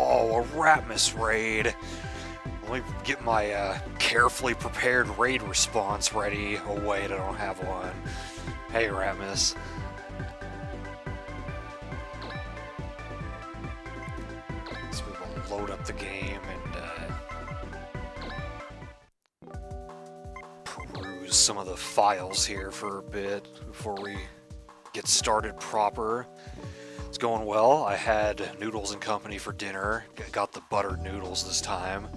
Oh, a Ratmus raid. Let me get my carefully prepared raid response ready. Oh wait, I don't have one. Hey Ratmus. So we will load up the game and peruse some of the files here for a bit before we get started proper. It's going well. I had Noodles and Company for dinner. Got the buttered noodles this time.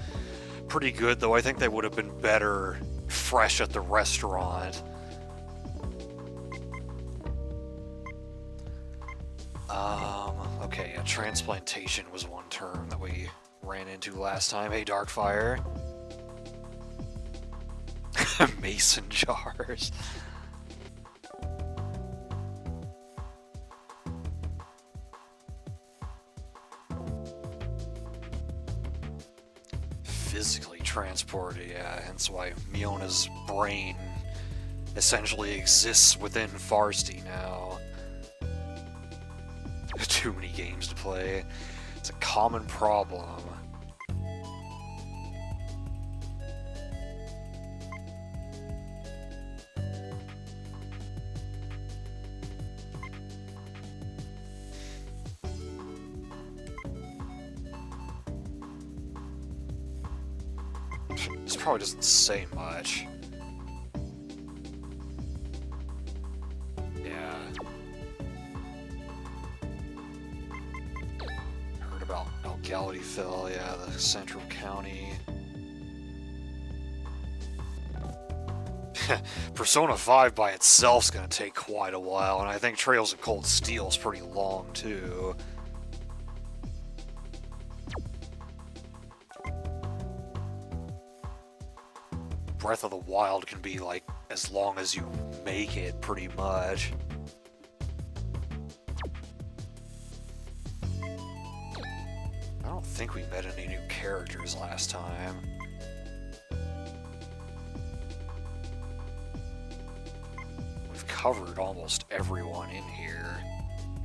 Pretty good, though. I think they would have been better fresh at the restaurant. Okay, yeah, transplantation was one term that we ran into last time. Hey, Darkfire. Mason jars. Physically transported, yeah, hence why Miona's brain essentially exists within Farsty now. Too many games to play. It's a common problem. This probably doesn't say much. Yeah. Heard about Galadyville, yeah, the Central County. Persona 5 by itself is going to take quite a while, and I think Trails of Cold Steel is pretty long, too. Breath of the Wild can be, like, as long as you make it, pretty much. I don't think we met any new characters last time. We've covered almost everyone in here.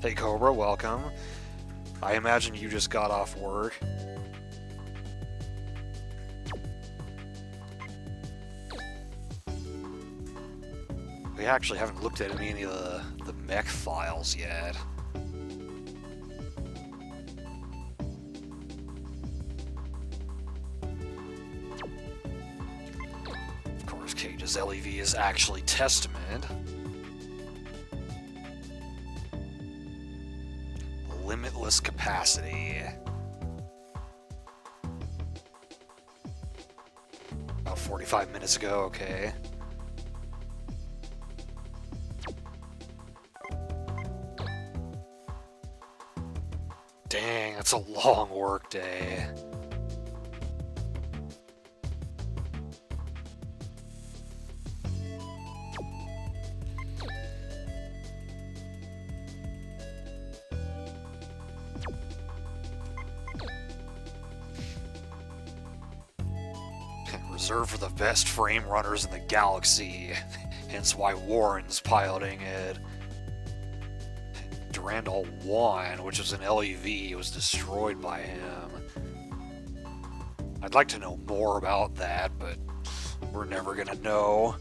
Hey Cobra, welcome. I imagine you just got off work. We actually haven't looked at any of the mech files yet. Of course, Cage's LEV is actually Testament. Limitless capacity. About 45 minutes ago, okay. Dang, that's a long work day. Reserved for the best frame runners in the galaxy, hence why Warren's piloting it. Durandal 1, which was an LEV, was destroyed by him. I'd like to know more about that, but we're never gonna know.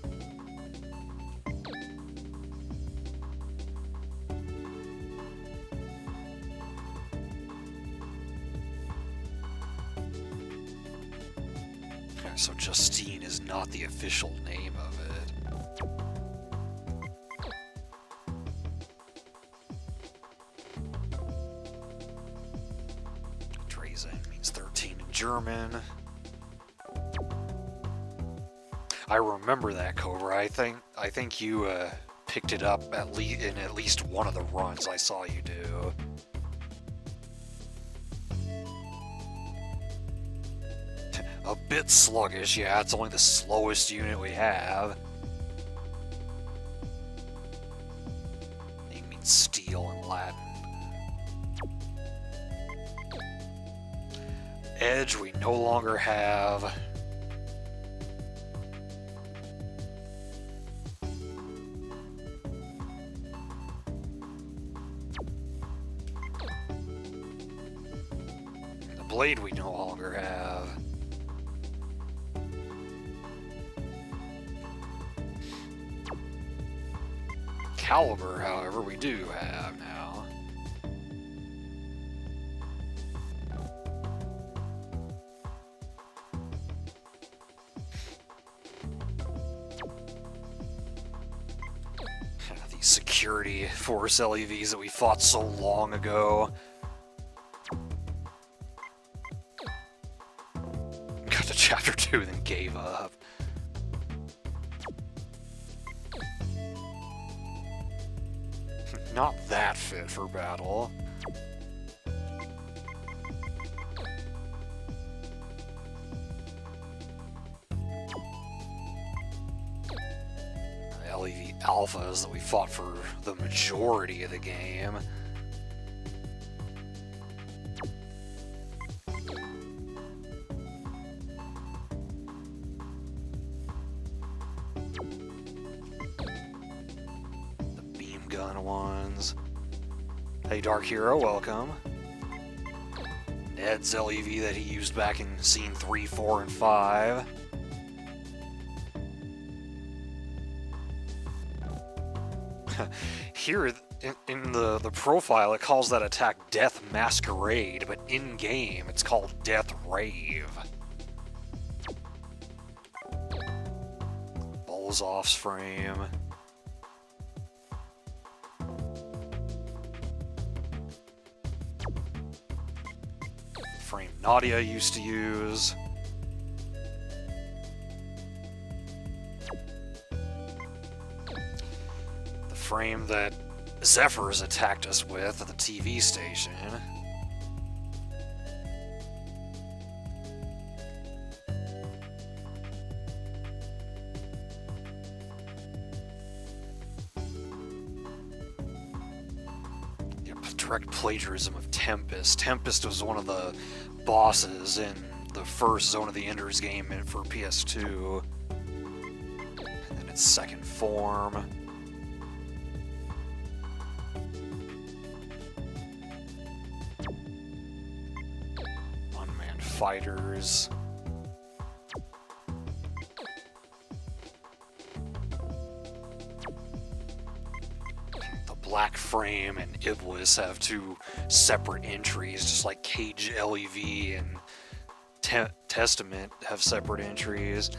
So Justine is not the official name of it. Drazen means 13 in German. I remember that, Cobra. I think you picked it up in at least one of the runs I saw you do. A bit sluggish, yeah, it's only the slowest unit we have. It means steel in Latin. Edge we no longer have. blade we no longer have. Caliber, however, we do have now. These security force LEVs that we fought so long ago. Got to chapter 2, then gave up. Not that fit for battle. LEV alphas that we fought for the majority of the game. Gun ones. Hey Dark Hero, welcome. Ned's LEV that he used back in scene 3, 4, and 5. Here in the profile it calls that attack Death Masquerade, but in game it's called Death Rave. Bolzoff's frame. Frame Nadia used to use. The frame that Zephyrs attacked us with at the TV station. Direct plagiarism of Tempest. Tempest was one of the bosses in the first Zone of the Enders game for PS2. And then its second form. Unmanned fighters. Black Frame and Iblis have two separate entries, just like Cage LEV and Testament have separate entries.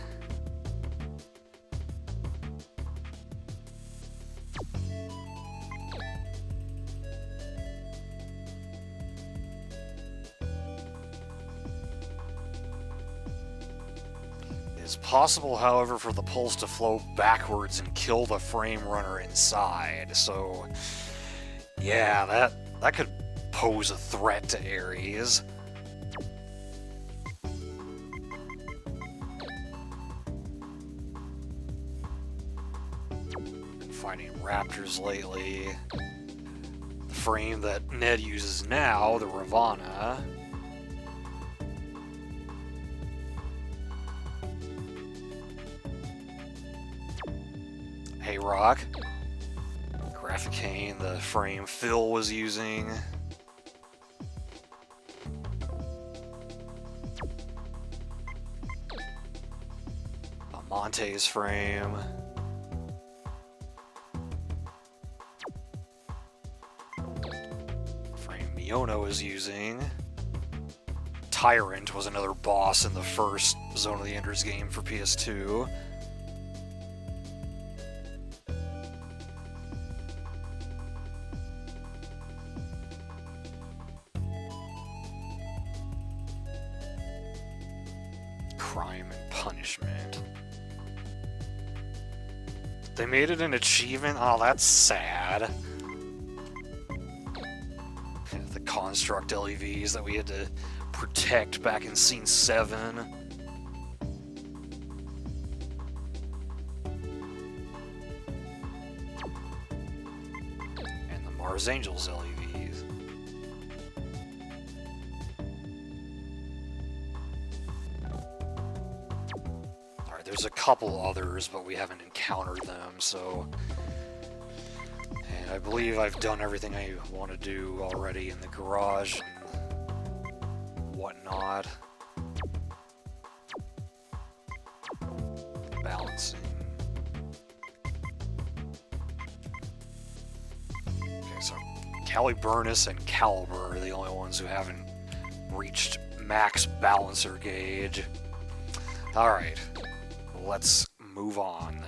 It's possible, however, for the pulse to flow backwards and kill the frame runner inside, so yeah, that could pose a threat to Ares. Been fighting raptors lately. The frame that Ned uses now, the Ravana. Hey Rock. Graphicane, the frame Phil was using. Amante's frame. Frame Miono is using. Tyrant was another boss in the first Zone of the Enders game for PS2. Crime and Punishment. They made it an achievement? Oh, that's sad. The Construct LEVs that we had to protect back in Scene 7. And the Mars Angels LEVs. There's a couple others, but we haven't encountered them, so... And I believe I've done everything I want to do already in the garage. whatnot. Balancing. Okay, so Caliburnus and Caliber are the only ones who haven't reached max balancer gauge. Alright, let's move on then.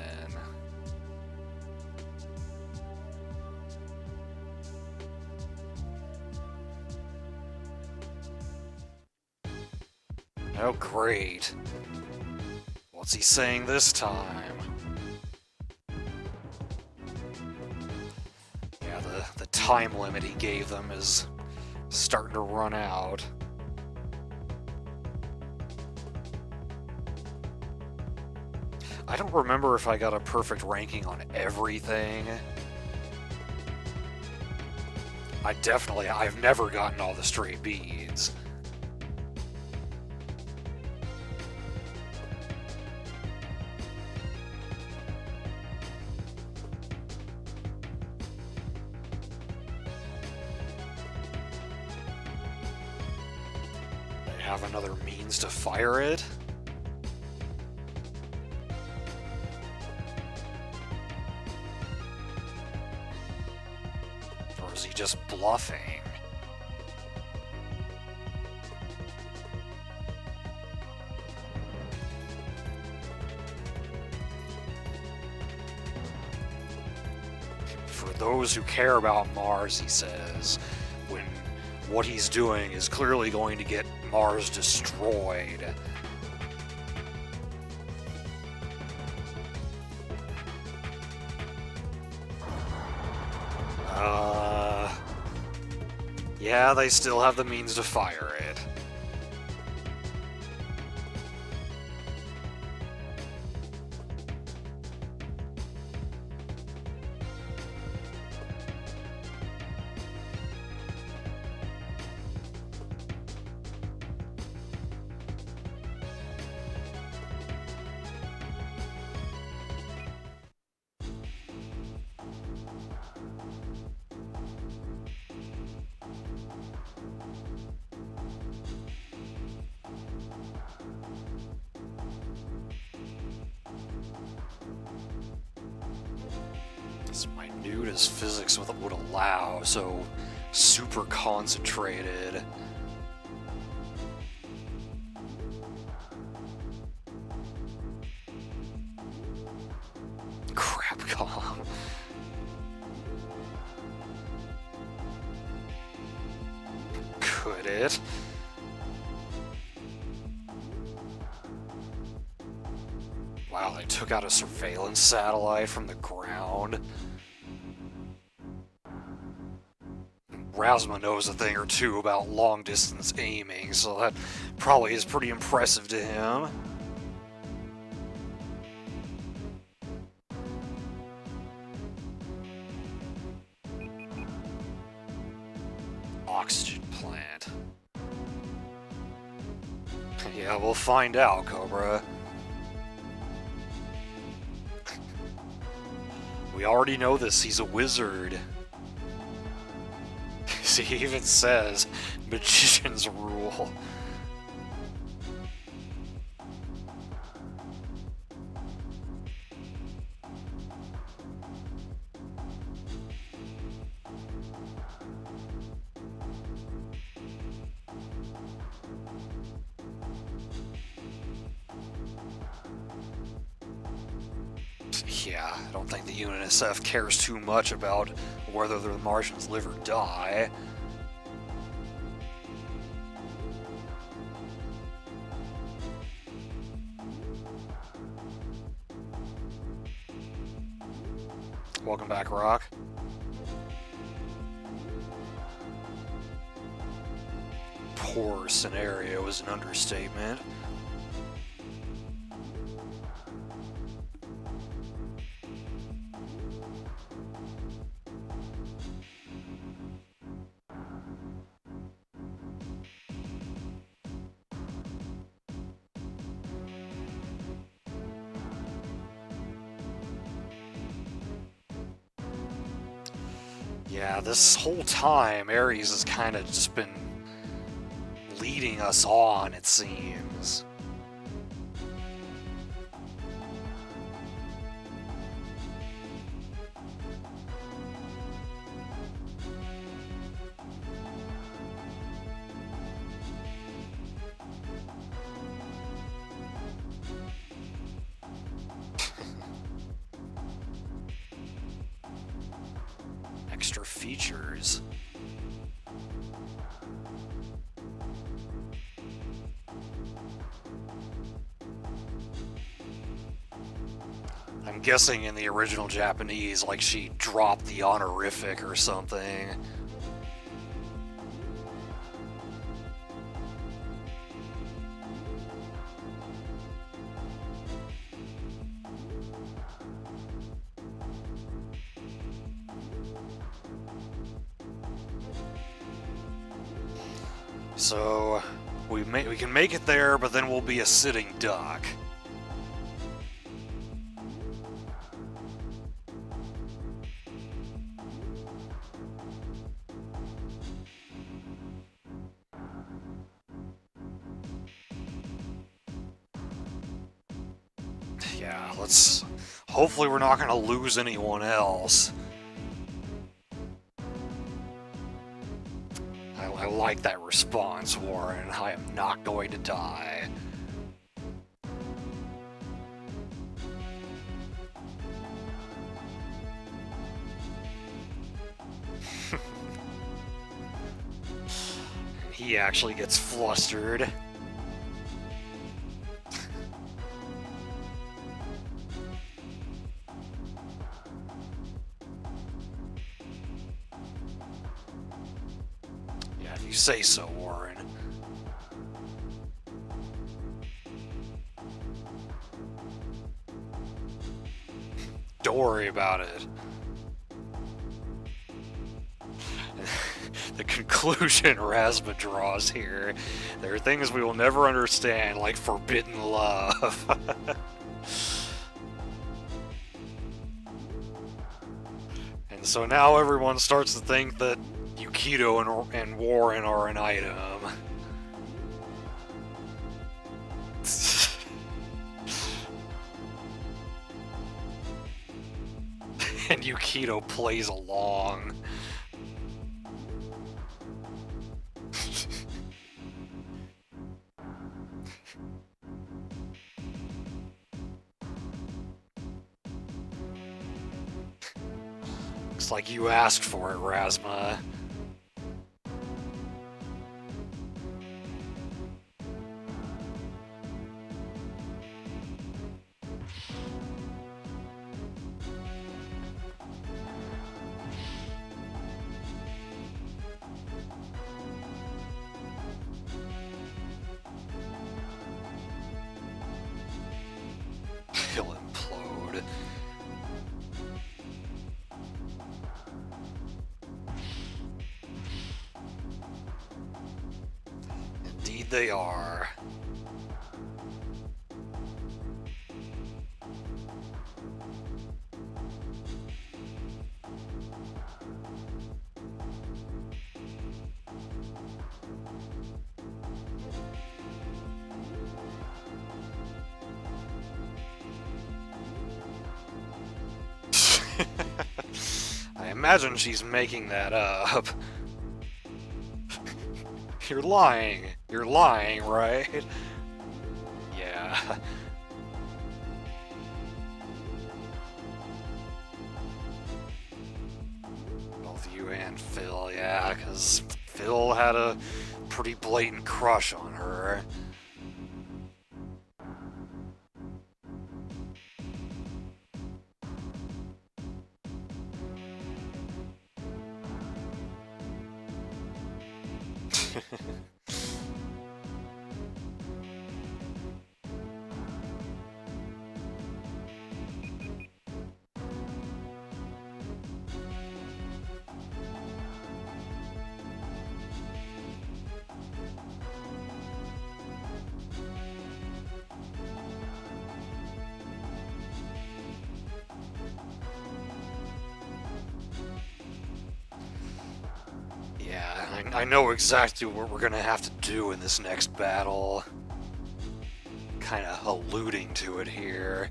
Oh, great. What's he saying this time? Yeah, the time limit he gave them is starting to run out. I don't remember if I got a perfect ranking on everything. I've never gotten all the straight beads. They have another means to fire it? Or is he just bluffing? For those who care about Mars, he says, when what he's doing is clearly going to get Mars destroyed. Yeah, they still have the means to fire it. As minute as physics would allow, so super concentrated. Crapcom. Could it? Wow, they took out a surveillance satellite from the ground. Rasma knows a thing or two about long-distance aiming, so that probably is pretty impressive to him. Oxygen plant. Yeah, we'll find out, Cobra. We already know this, he's a wizard. He even says, magician's rule. Yeah, I don't think the UNSF cares too much about whether the Martians live or die. Welcome back, Rock. Poor scenario is an understatement. Yeah, this whole time, Ares has kind of just been leading us on, it seems. Extra features. I'm guessing in the original Japanese, like, she dropped the honorific or something. So we can make it there, but then we'll be a sitting duck. Yeah, let's... Hopefully we're not going to lose anyone else. I like that response, Warren. I am not going to die. He actually gets flustered. Yeah, if you say so, Warren. Don't worry about it. The conclusion Razma draws here. There are things we will never understand, like forbidden love. And so now everyone starts to think that Yukito and Warren are an item. And Yukito plays along. Looks like you asked for it, Razma. He'll implode. Indeed they are. I imagine she's making that up. You're lying. You're lying, right? Yeah. Both you and Phil, yeah, because Phil had a pretty blatant crush on her. Yeah, I know exactly what we're gonna have to do in this next battle. Kind of alluding to it here.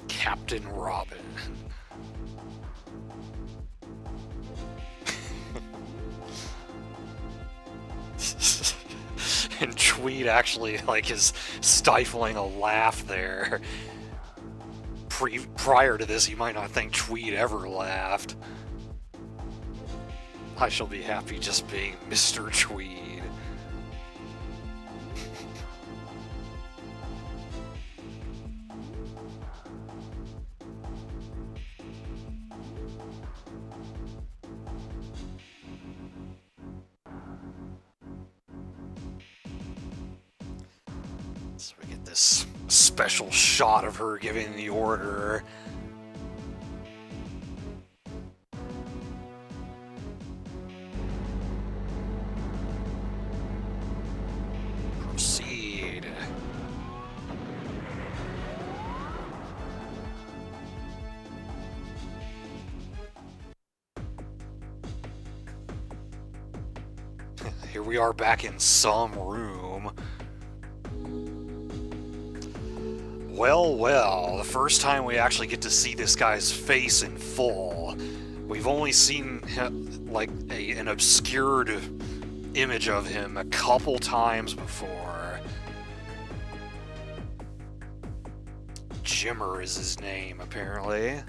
Captain Robin. And Tweed actually like is stifling a laugh there. Prior to this, you might not think Tweed ever laughed. I shall be happy just being Mr. Tweed. So we get this special shot of her giving the order. Proceed. Here we are back in some room. Well, well, the first time we actually get to see this guy's face in full. We've only seen like an obscured image of him a couple times before. Jimmer is his name, apparently.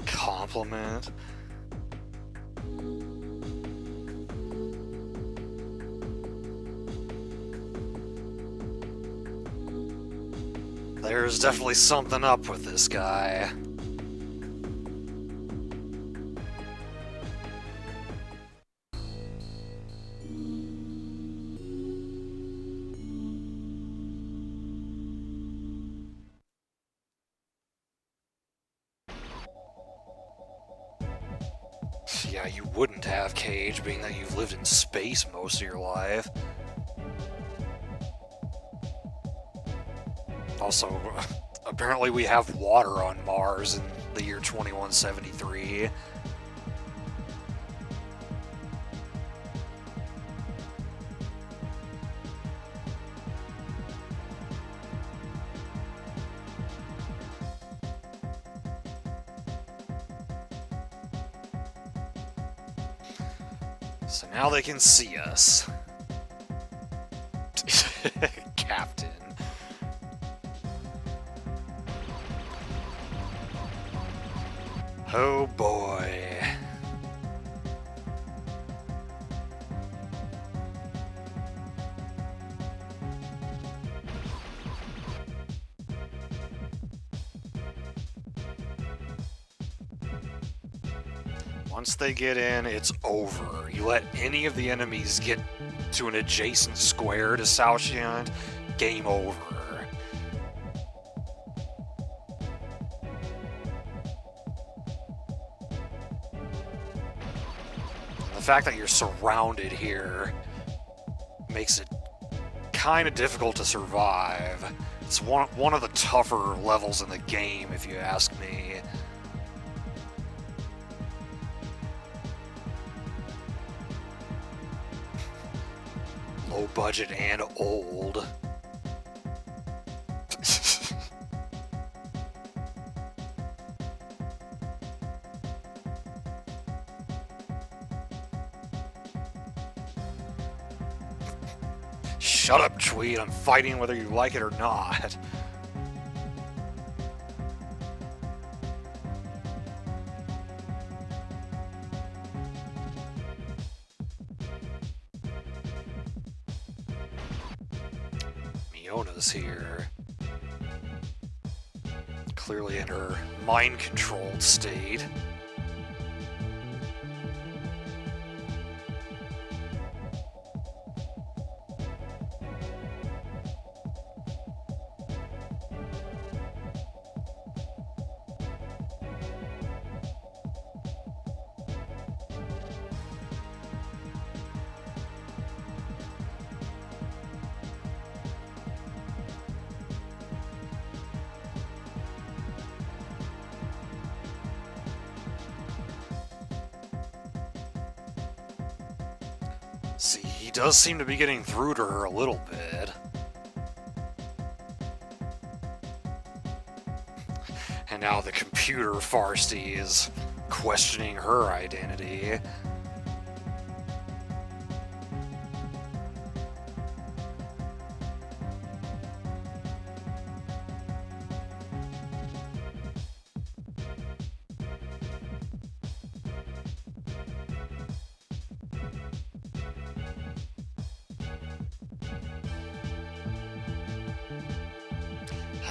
Compliment. There's definitely something up with this guy. Yeah, you wouldn't have, Cage, being that you've lived in space most of your life. Also, apparently we have water on Mars in the year 2173. So now they can see us. Captain. Oh boy. Once they get in, it's over. You let any of the enemies get to an adjacent square to Saoshyant, game over. The fact that you're surrounded here makes it kind of difficult to survive. It's one of the tougher levels in the game, if you ask me. Low budget and old. Shut up, Tweed. I'm fighting whether you like it or not. Miona's here. clearly in her mind-controlled state. See, he does seem to be getting through to her a little bit. And now the computer Farsty is questioning her identity.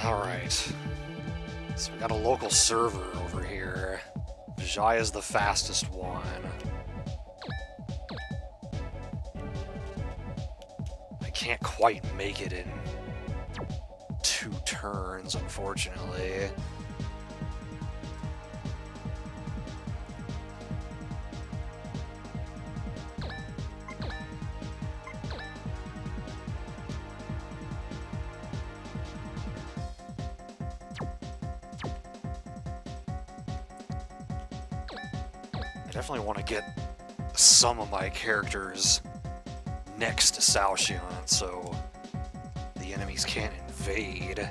Alright, so we got a local server over here. Vijaya's the fastest one. I can't quite make it in 2 turns, unfortunately. I definitely want to get some of my characters next to Saoshyant so the enemies can't invade.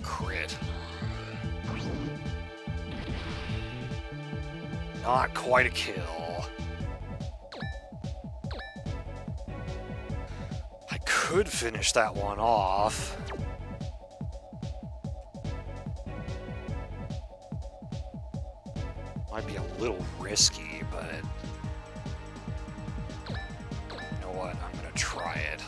Crit. Not quite a kill. I could finish that one off. Might be a little risky, but you know what? I'm gonna try it.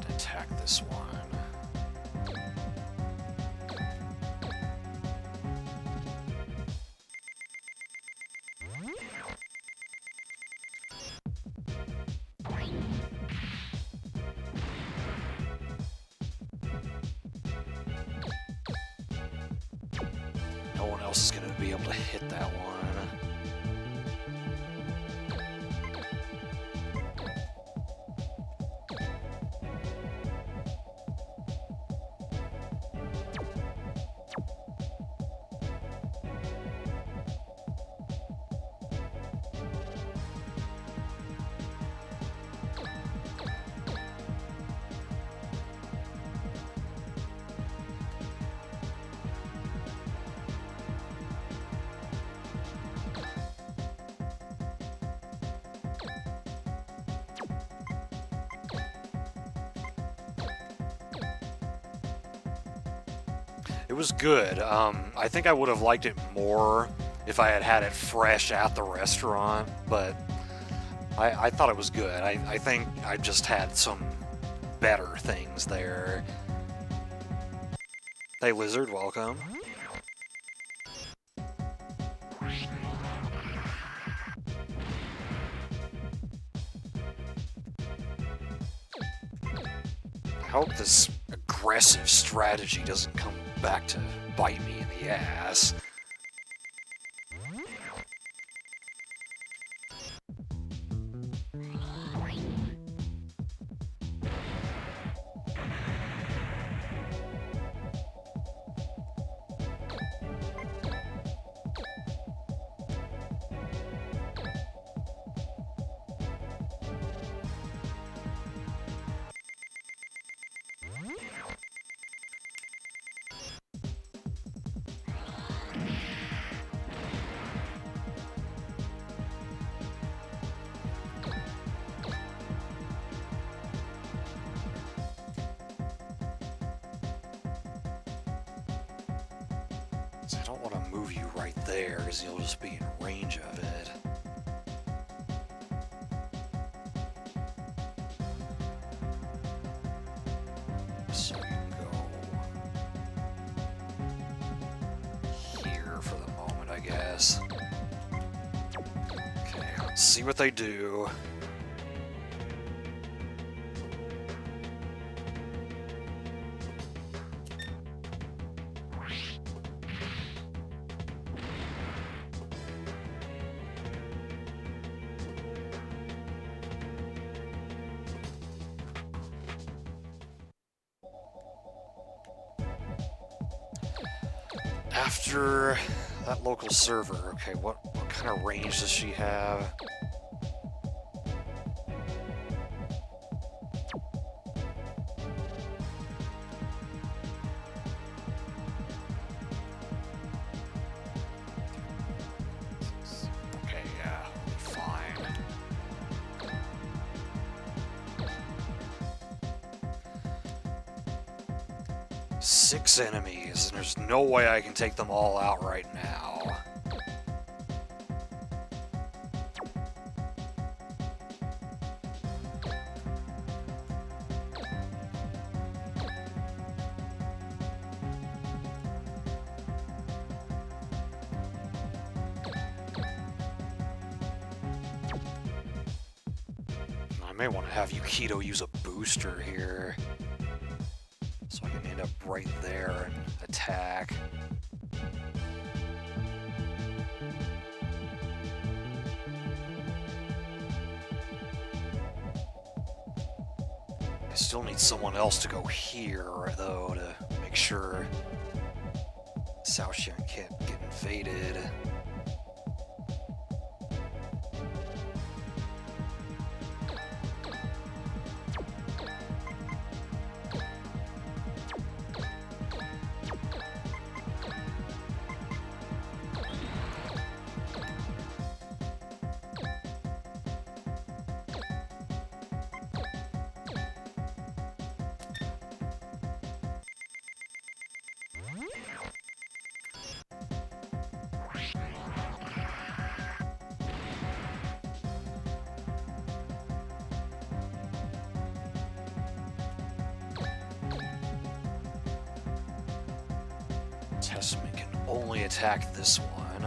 Attack this one. No one else is going to be able to hit that one. It was good. I think I would have liked it more if I had had it fresh at the restaurant, but I thought it was good. I think I just had some better things there. Hey, Lizard, welcome. I hope this aggressive strategy doesn't come back to bite me in the ass. there, because you'll just be in range of it. So you can go here for the moment, I guess. Okay, let's see what they do. After that local server, okay, what kind of range does she have? Okay, yeah, fine. Six enemies, and there's no way I can take them all out right now. I may want to have Yukito use a booster here, so I can end up right there and attack. I still need someone else to go here, though, to make sure Cao Xian can't get invaded. Testament can only attack this one.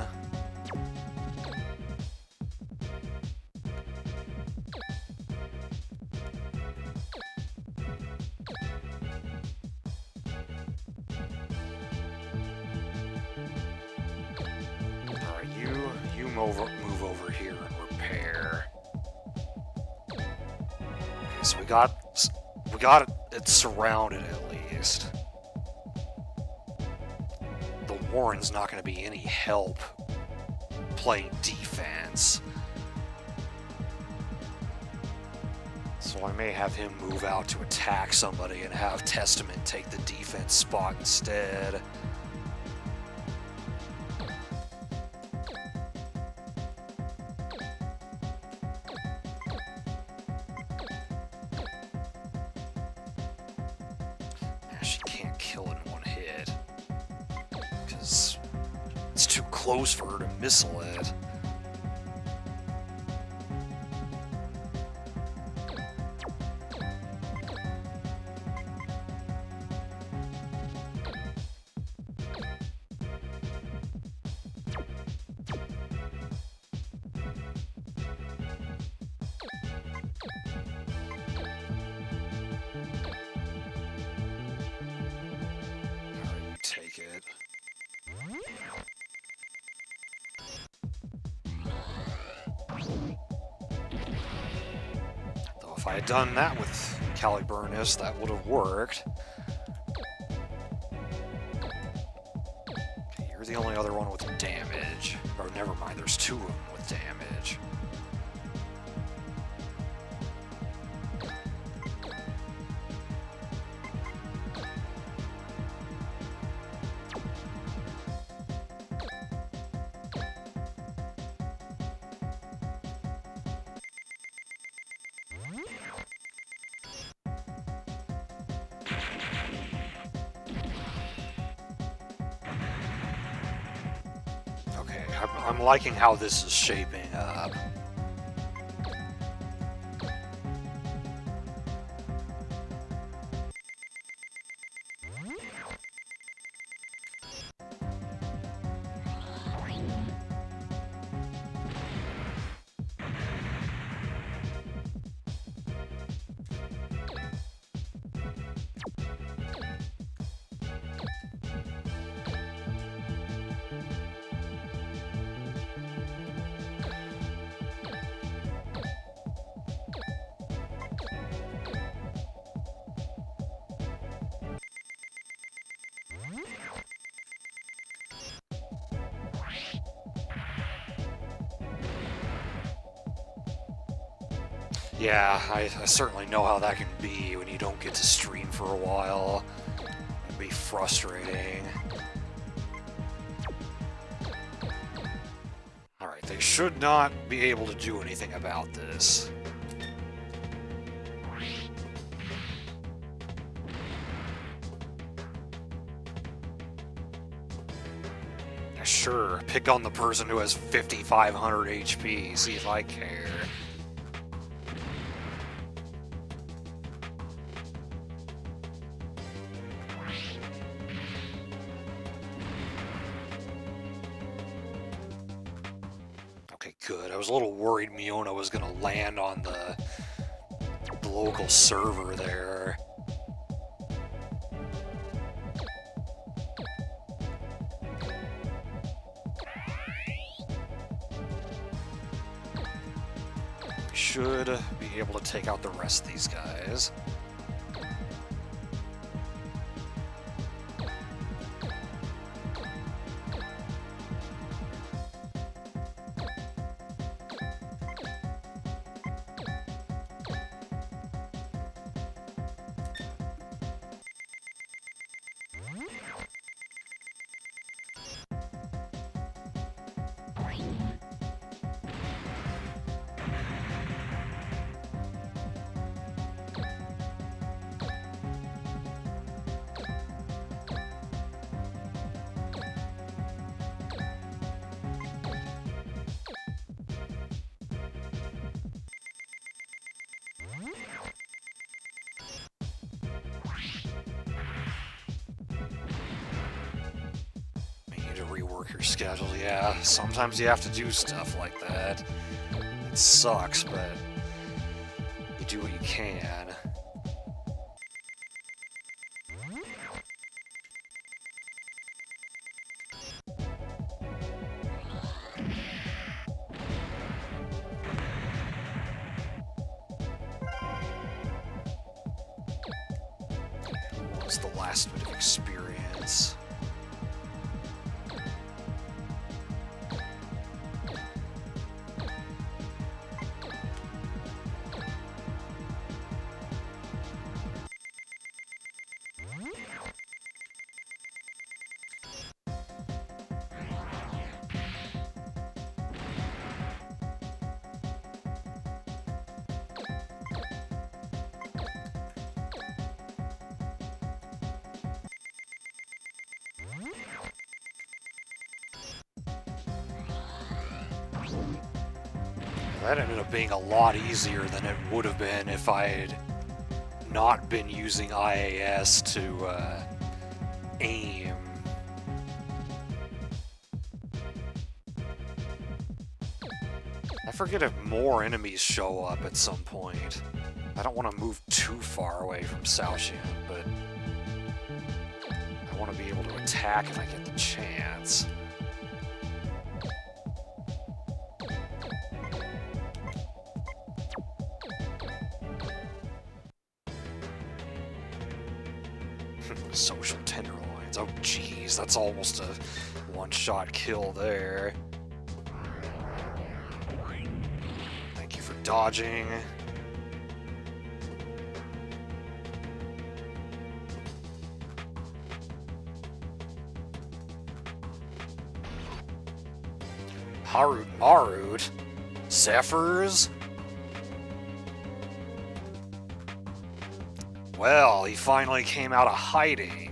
Alright, you move over here and repair. Okay, so we got it surrounded at least. Warren's not going to be any help playing defense. So I may have him move out to attack somebody and have Testament take the defense spot instead. She can't kill in one hit. It's too close for her to missile it. Alright, you take it. Though if I had done that with Caliburnus, that would have worked. Okay, you're the only other one with damage. Or never mind, there's two of them with damage. I'm liking how this is shaping up. Yeah, I certainly know how that can be when you don't get to stream for a while. It'd be frustrating. Alright, they should not be able to do anything about this. Sure, pick on the person who has 5,500 HP, see if I care. Okay, good. I was a little worried Miona was gonna land on the local server there. Should be able to take out the rest of these guys. Rework your schedule. Yeah, sometimes you have to do stuff like that. It sucks, but you do what you can. What's the last bit of experience? That ended up being a lot easier than it would have been if I had not been using IAS to aim. I forget if more enemies show up at some point. I don't want to move too far away from Saoshin, but I want to be able to attack if I get the chance. Social tenderloins. Oh, jeez, that's almost a one-shot kill there. Thank you for dodging. Harut Marut? Zephyrs? Well, he finally came out of hiding.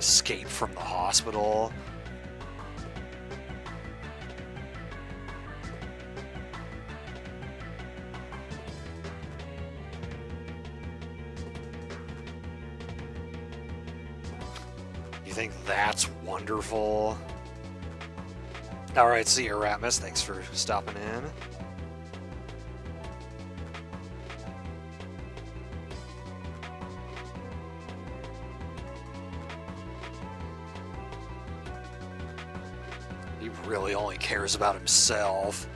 escape from the hospital. You think that's wonderful? Alright, see you, Ratmus. Thanks for stopping in. He really only cares about himself.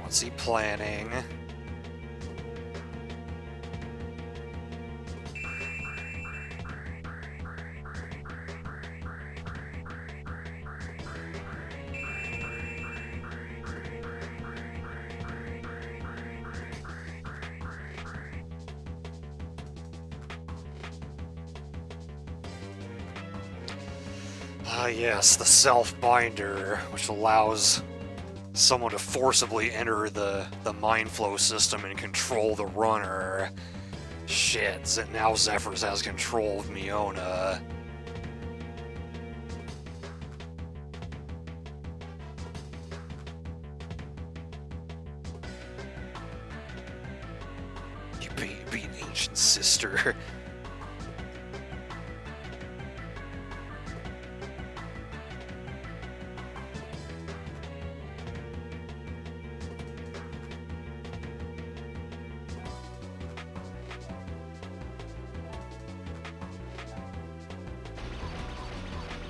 What's he planning? Yes, the self-binder, which allows someone to forcibly enter the mind flow system and control the runner. Shit, now Zephyrs has control of Miona. You be an ancient sister.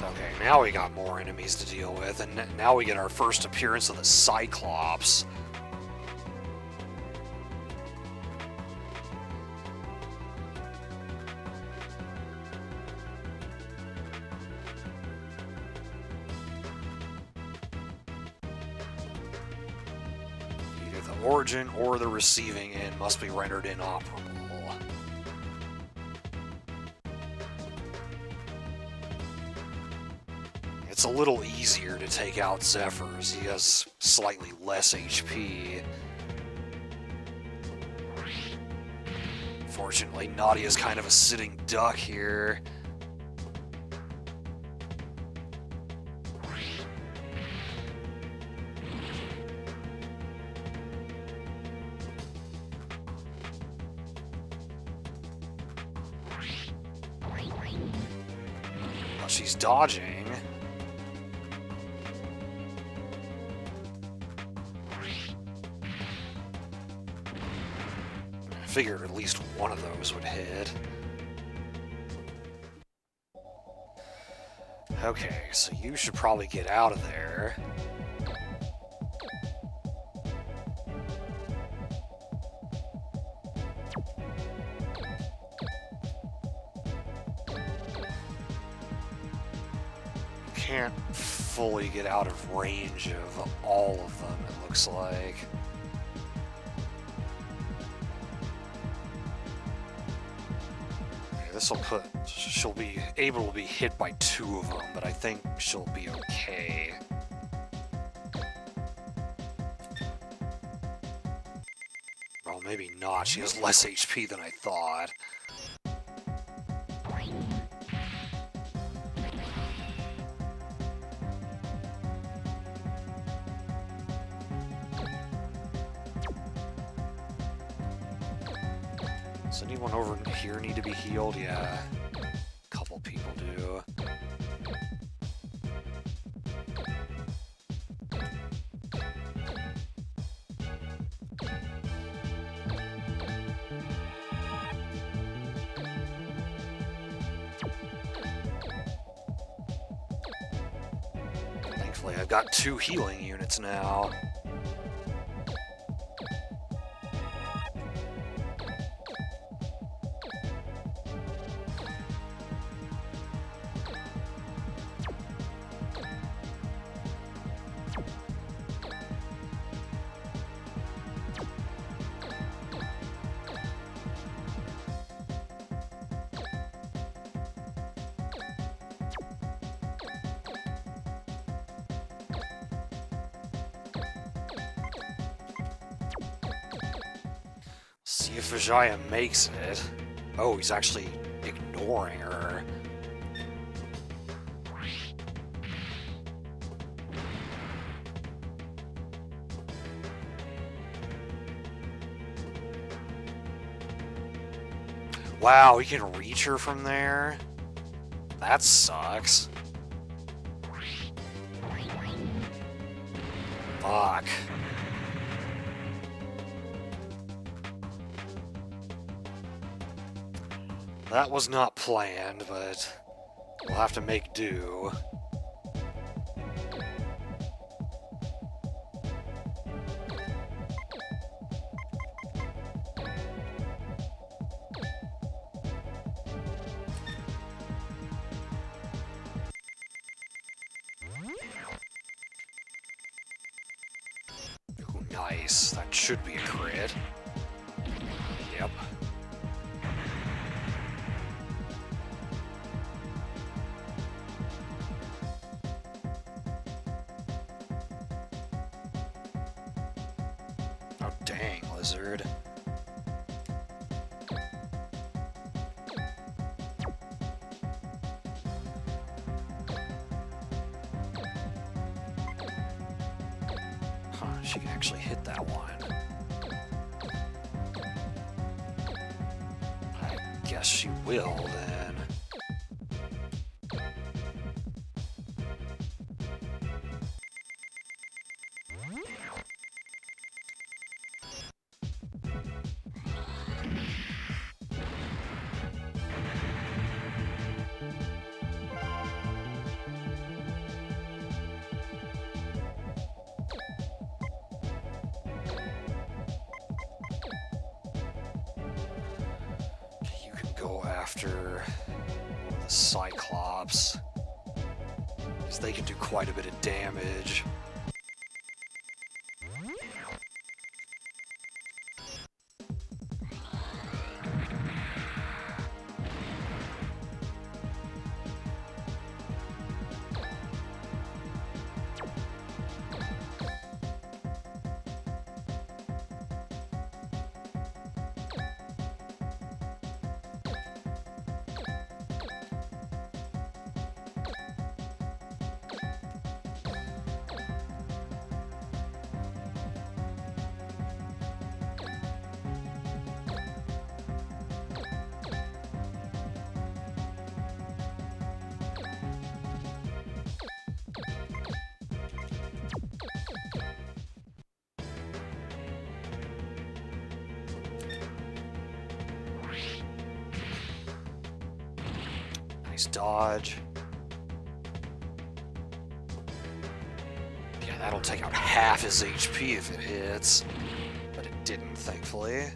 Okay, now we got more enemies to deal with, and now we get our first appearance of the Cyclops. Either the origin or the receiving end must be rendered inoperable. It's a little easier to take out Zephyrs. He has slightly less HP. Fortunately, Nadia's kind of a sitting duck here. Well, she's dodging. I figured at least one of those would hit. Okay, so you should probably get out of there. Can't fully get out of range of all of them, it looks like. This'll put... she'll be able to be hit by 2 of them, but I think she'll be okay. Well, maybe not. She has less HP than I thought. Does anyone over here need to be healed? Yeah, a couple people do. Thankfully, I've got 2 healing units now. if Vijaya makes it. Oh, he's actually ignoring her. Wow, he can reach her from there? That sucks. Fuck. That was not planned, but we'll have to make do. Ooh, nice. That should be a crit. Yep. Oh, dang, lizard. Huh, she can actually hit that one. I guess she will, then. You can go after the Cyclops, because they can do quite a bit of damage. Nice dodge. Yeah, that'll take out half his HP if it hits. But it didn't, thankfully.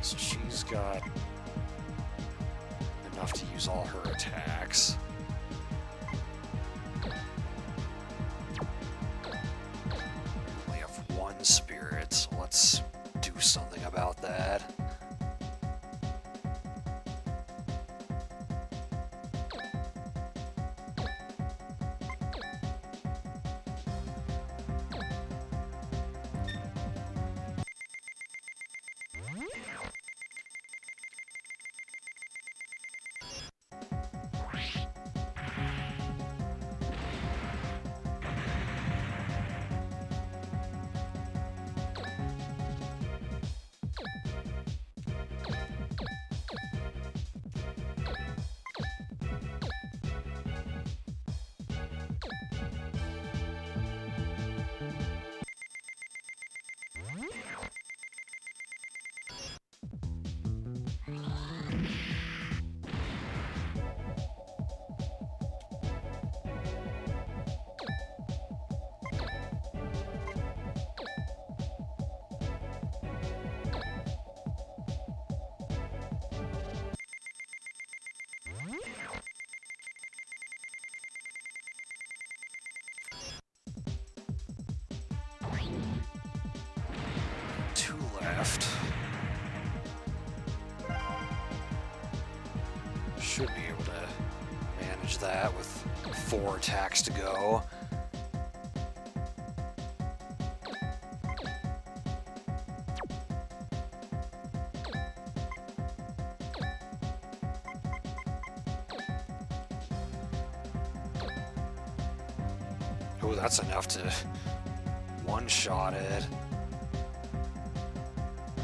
So she's got enough to use all her attacks. We have one spirit, so let's do something about that. left. Should be able to manage that with 4 attacks to go. Oh, that's enough to one-shot it.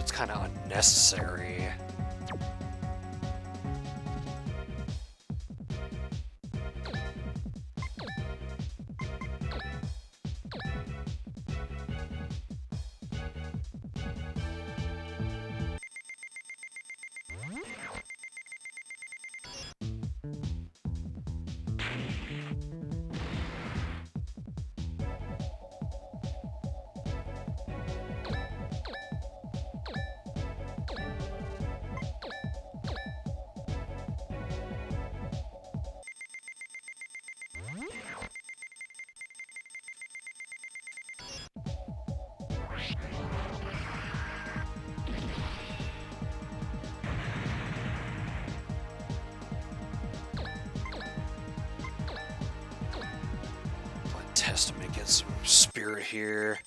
It's kind of unnecessary. Testament gets some spirit here.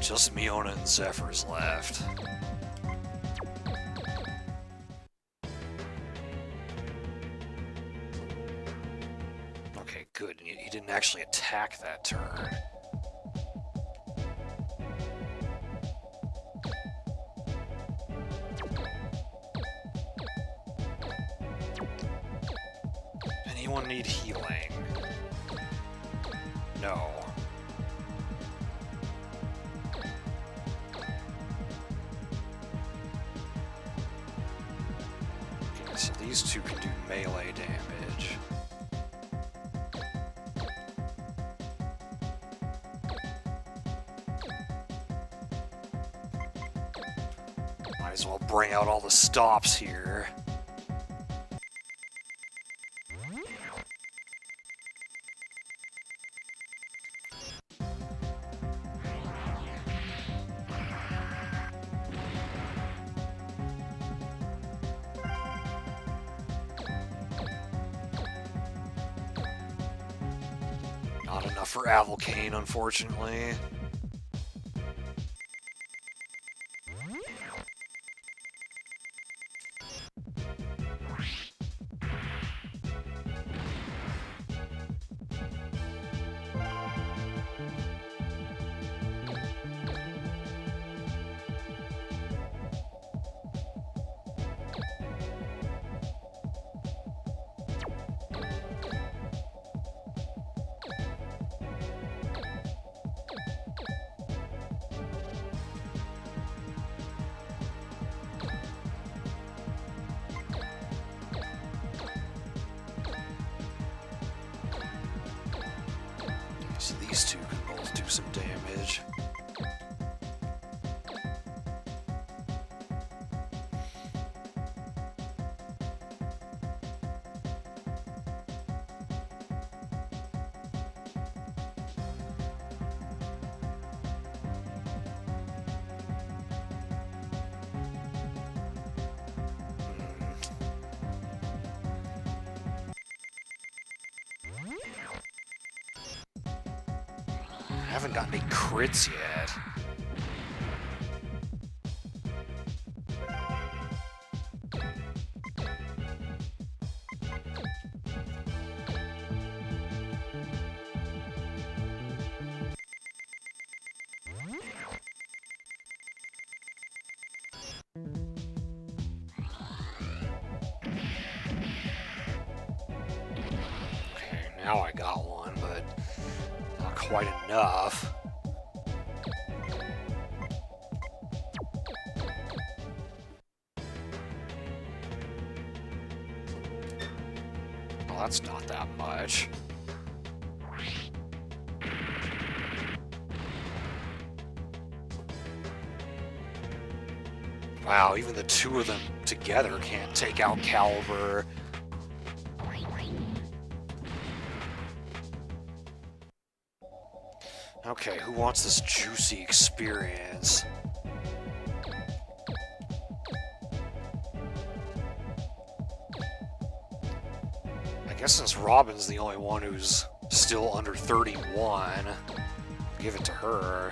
Just Miona and Zephyr's left. Okay, good. He didn't actually attack that turn. Anyone need healing? No. So these two can do melee damage. Might as well bring out all the stops here. Not enough for Avalcane, unfortunately. So these two can both do some damage. I haven't gotten any crits yet. Okay, now I got one, but not quite enough. that's not that much. Wow, even the two of them together can't take out Caliber. Okay, who wants this juicy experience? I guess since Robin's the only one who's still under 31, give it to her.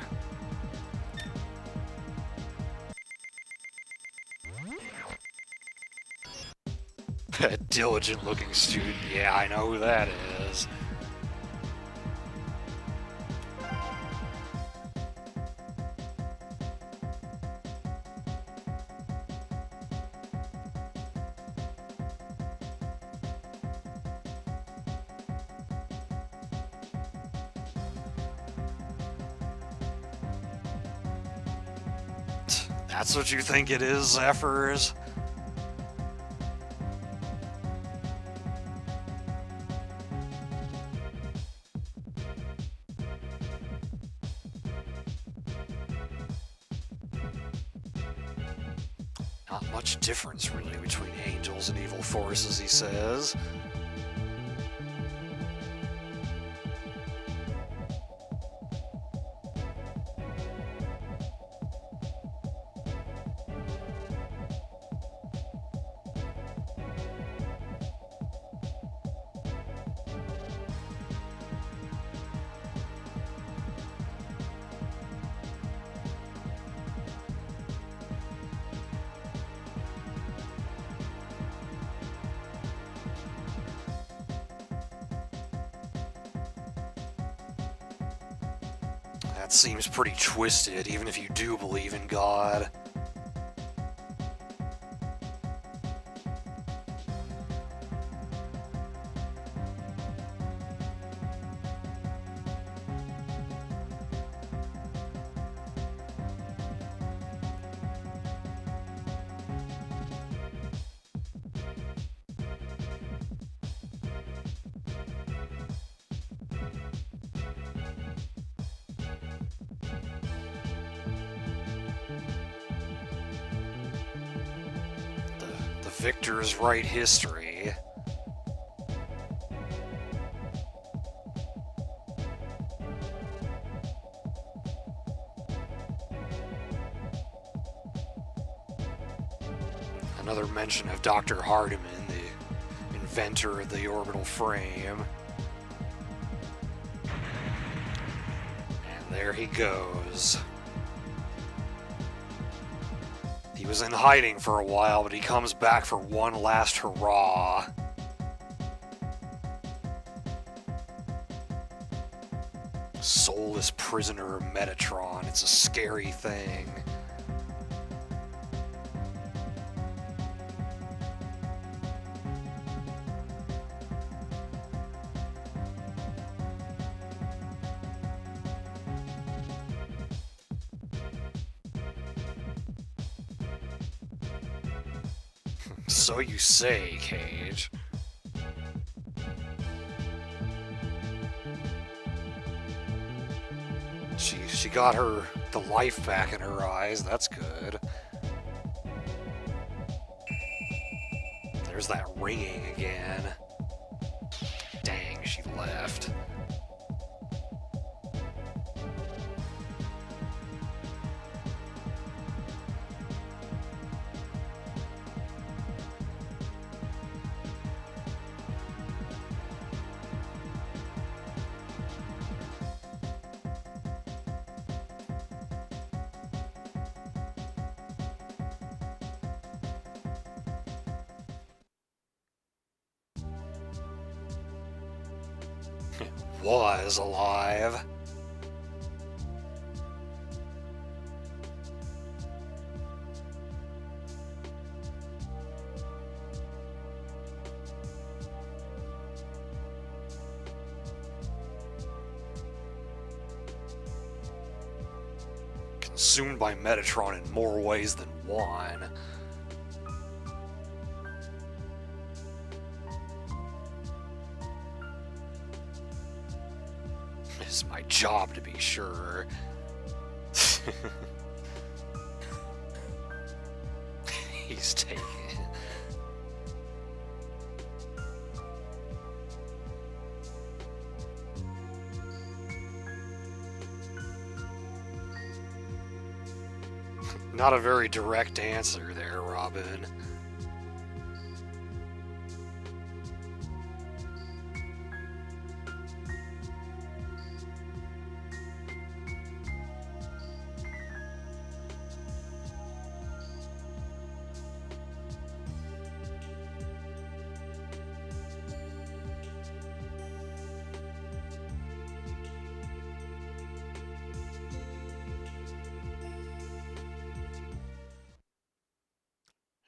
A diligent-looking student. Yeah, I know who that is. That's what you think it is, Zephyrs? Not much difference, really, between angels and evil forces, he says. That seems pretty twisted, even if you do believe in God. Victors write history. Another mention of Dr. Hardiman, the inventor of the orbital frame. And there he goes. He was in hiding for a while, but he comes back for one last hurrah. Soulless prisoner of Metatron. It's a scary thing. So you say, Cage. She got the life back in her eyes. That's good. There's that ringing again. Dang, she left. Was alive. Consumed by Metatron in more ways than one. job to be sure. He's taking it. Not a very direct answer there, Robin.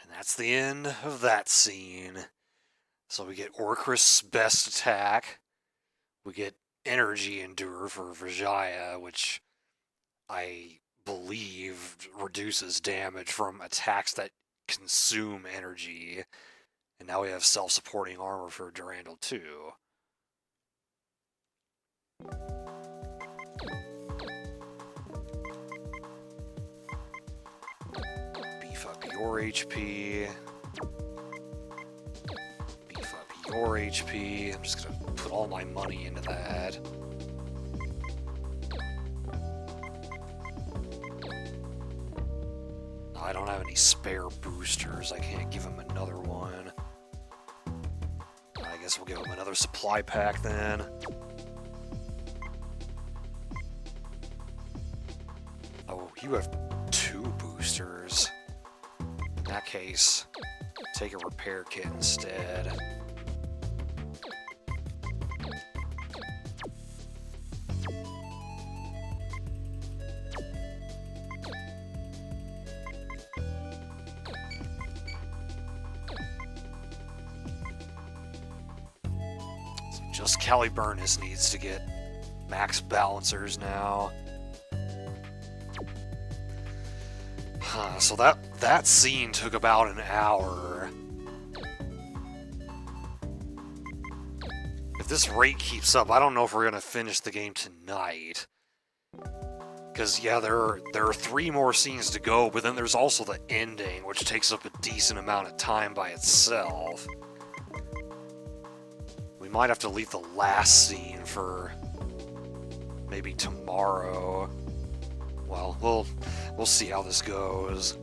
That's the end of that scene. So we get Orchrist's best attack. We get Energy Endure for Vijaya, which I believe reduces damage from attacks that consume energy. And now we have self-supporting armor for Durandal too. Your HP. Beef up your HP. I'm just gonna put all my money into that. I don't have any spare boosters. I can't give him another one. I guess we'll give him another supply pack then. Oh, you have 2 boosters. In that case, take a repair kit instead. So just Caliburnus needs to get max balancers now. So that scene took about an hour. If this rate keeps up, I don't know if we're gonna finish the game tonight. Because yeah, there are 3 more scenes to go, but then there's also the ending, which takes up a decent amount of time by itself. We might have to leave the last scene for maybe tomorrow. Well, we'll see how this goes.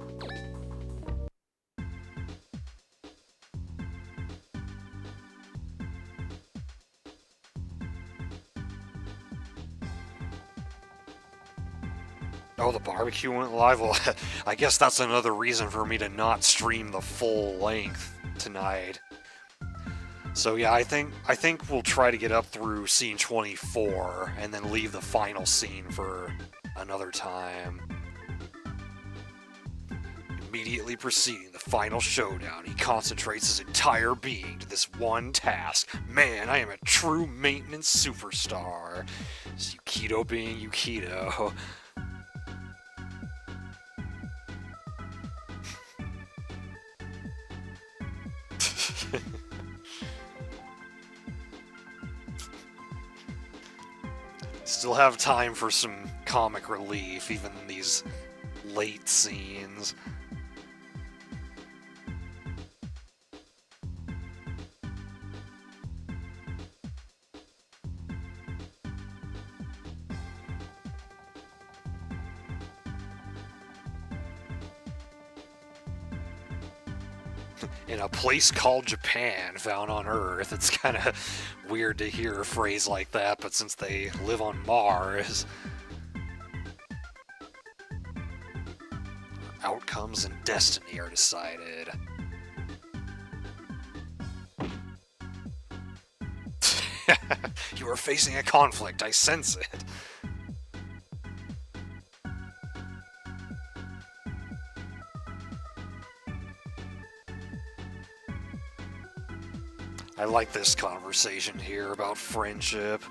Oh, the barbecue went live? Well, I guess that's another reason for me to not stream the full length tonight. So yeah, I think we'll try to get up through scene 24 and then leave the final scene for another time. Immediately preceding the final showdown, he concentrates his entire being to this one task. Man, I am a true maintenance superstar. It's Yukito being Yukito. Still have time for some comic relief, even in these late scenes. In a place called Japan, found on Earth. It's kind of weird to hear a phrase like that, but since they live on Mars, outcomes and destiny are decided. You are facing a conflict, I sense it. I like this conversation here about friendship.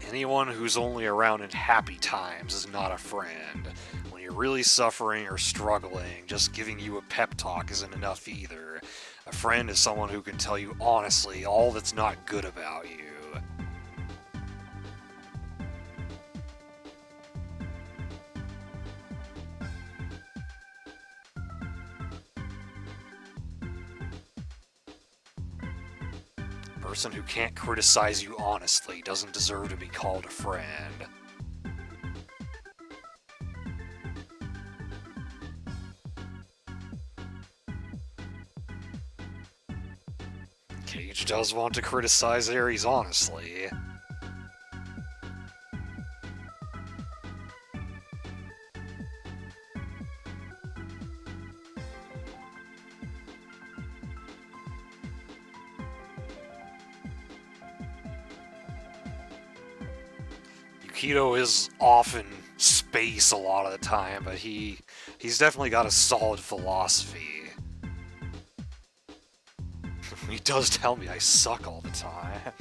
Anyone who's only around in happy times is not a friend. When you're really suffering or struggling, just giving you a pep talk isn't enough either. A friend is someone who can tell you honestly all that's not good about you. A person who can't criticize you honestly doesn't deserve to be called a friend. Cage does want to criticize Ares honestly. Yukito is off in space a lot of the time, but he's definitely got a solid philosophy. He does tell me I suck all the time.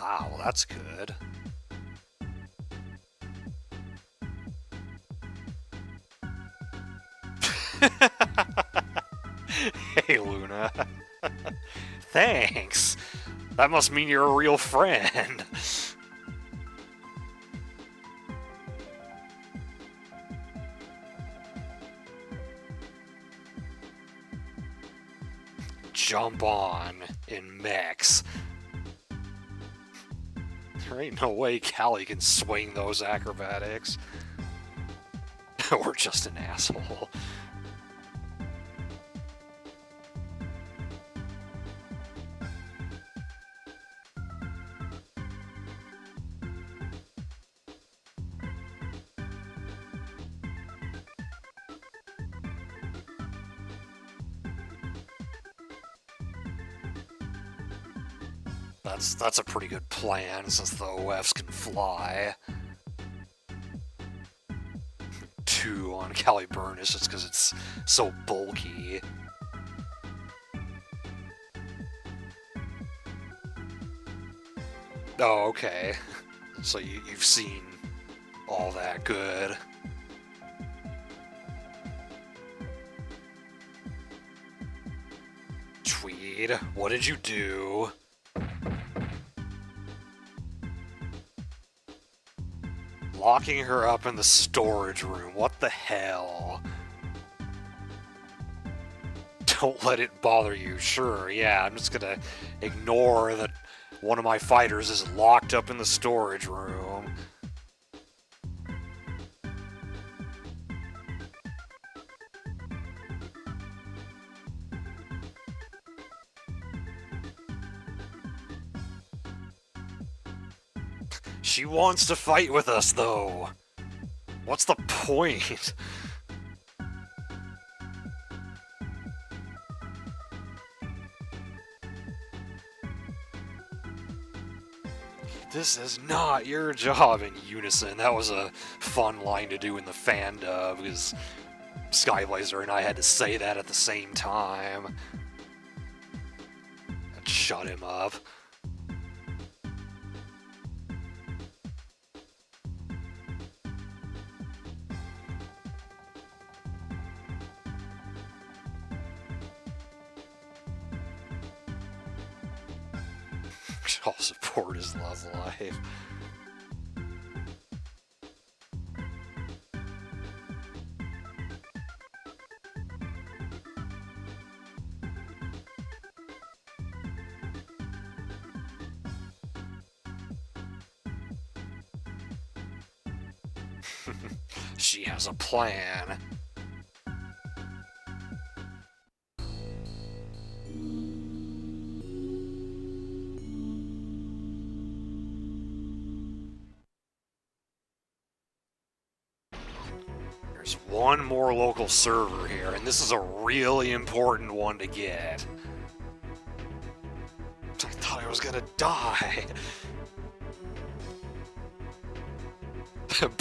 Ah, well that's good. Hey, Luna. Thanks. That must mean you're a real friend. Jump on in mechs. There ain't no way Callie can swing those acrobatics. Or just an asshole. That's a pretty good plan, since the OFs can fly. 2 on Caliburnus just because it's so bulky. Oh, okay. So you've seen all that good. Tweed, what did you do? Locking her up in the storage room. What the hell? Don't let it bother you. Sure, yeah, I'm just gonna ignore that one of my fighters is locked up in the storage room. She wants to fight with us, though. What's the point? This is not your job in unison. That was a fun line to do in the fan dub, because Skyblazer and I had to say that at the same time. That shut him up. All support is love life. She has a plan. There's one more local server here, and this is a really important one to get. I thought I was gonna die.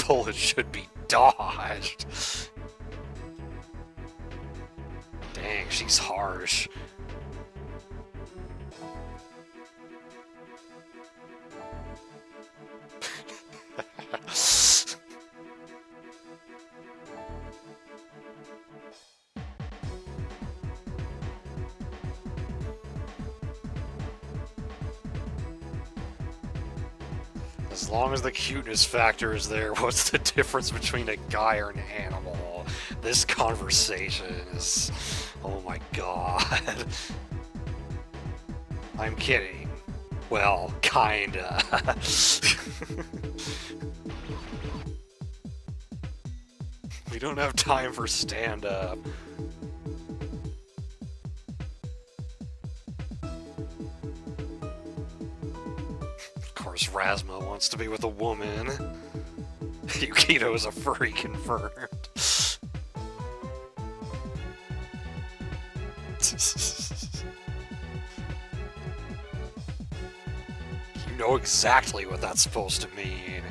Bullet should be dodged. Dang, she's harsh. As long as the cuteness factor is there, what's the difference between a guy or an animal? This conversation is... oh my god. I'm kidding. Well, kinda. We don't have time for stand-up. Of course, Rasma wants to be with a woman. Yukito is a furry confirmed. You know exactly what that's supposed to mean.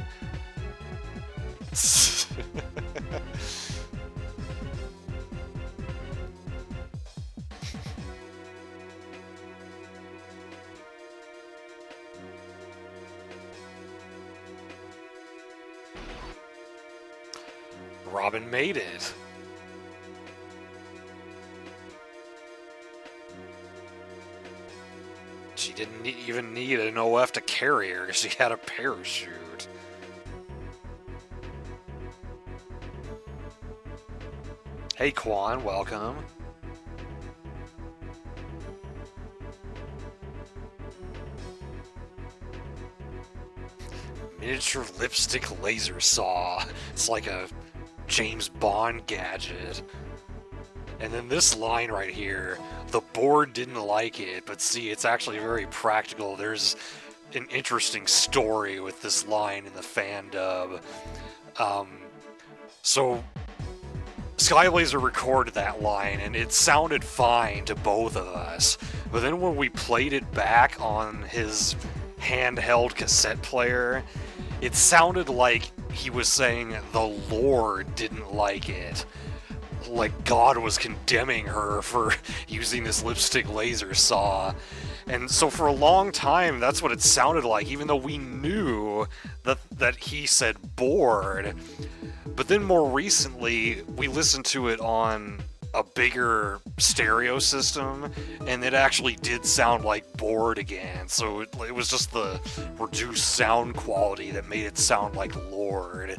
Robin made it. She didn't even need an OF to carry her. She had a parachute. Hey Quan, welcome. Miniature lipstick laser saw. It's like a James Bond gadget. And then this line right here, the board didn't like it, but see, it's actually very practical. There's an interesting story with this line in the fan dub. So Skyblazer recorded that line, and it sounded fine to both of us. But then when we played it back on his handheld cassette player, it sounded like he was saying the Lord didn't like it. Like God was condemning her for using this lipstick laser saw. And so for a long time, that's what it sounded like, even though we knew that he said bored. But then more recently, we listened to it on a bigger stereo system, and it actually did sound like bored again. So it was just the reduced sound quality that made it sound like Lord.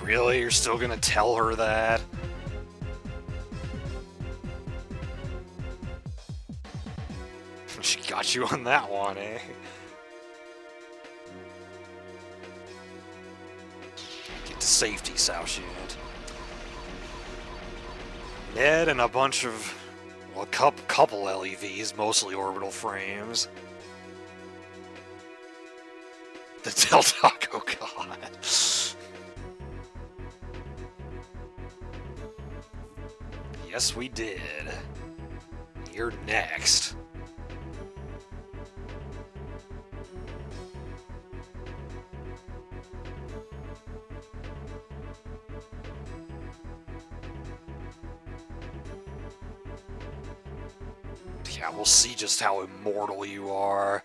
Really? You're still gonna tell her that? She got you on that one, eh? Get to safety, Saoshin. Ned and a bunch of, well, a couple LEVs, mostly orbital frames. The Del Taco God. Yes, we did. You're next. Yeah, we'll see just how immortal you are.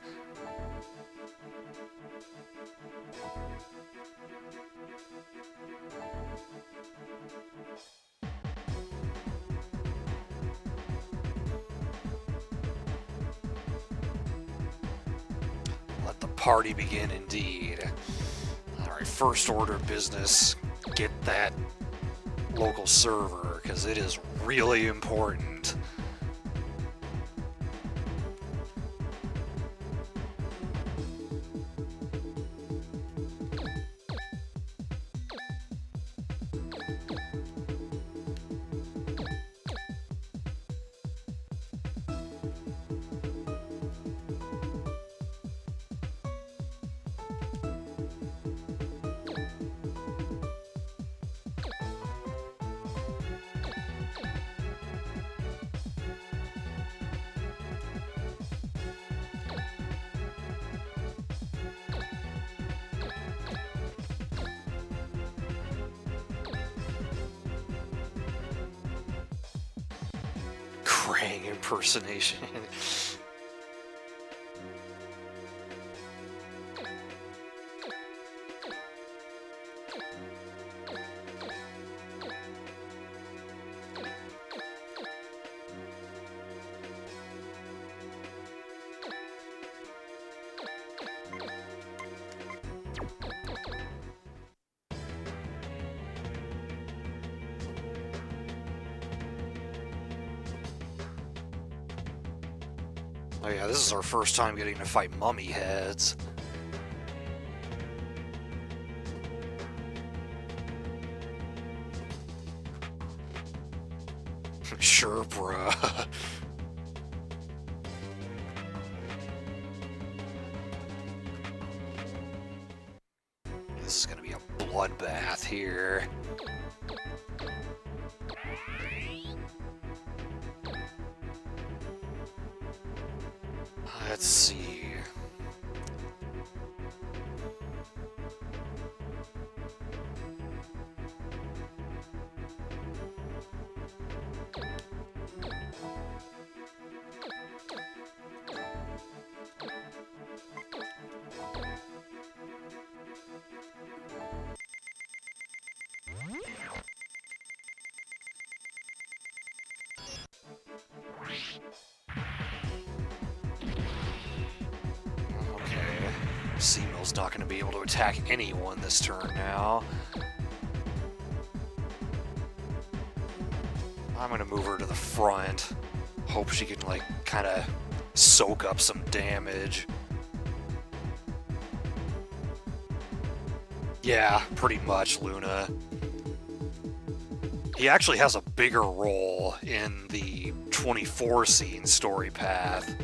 Let the party begin indeed. Alright, first order of business, get that local server, because it is really important. Krang impersonation. Oh yeah, this is our first time getting to fight mummy heads. Sure, bruh. This is gonna be a bloodbath here. Let's see. Seamill's not going to be able to attack anyone this turn now. I'm going to move her to the front. Hope she can, like, kind of soak up some damage. Yeah, pretty much, Luna. He actually has a bigger role in the 24 scene story path.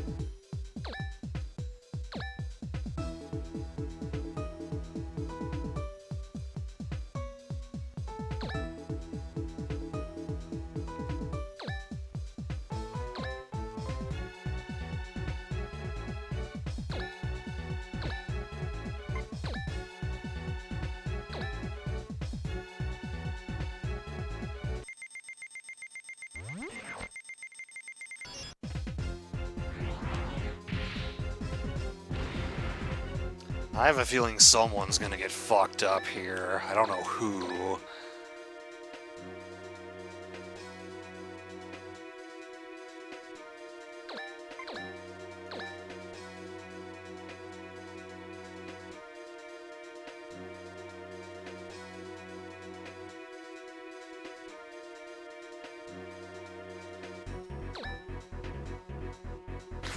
I have a feeling someone's gonna get fucked up here. I don't know who.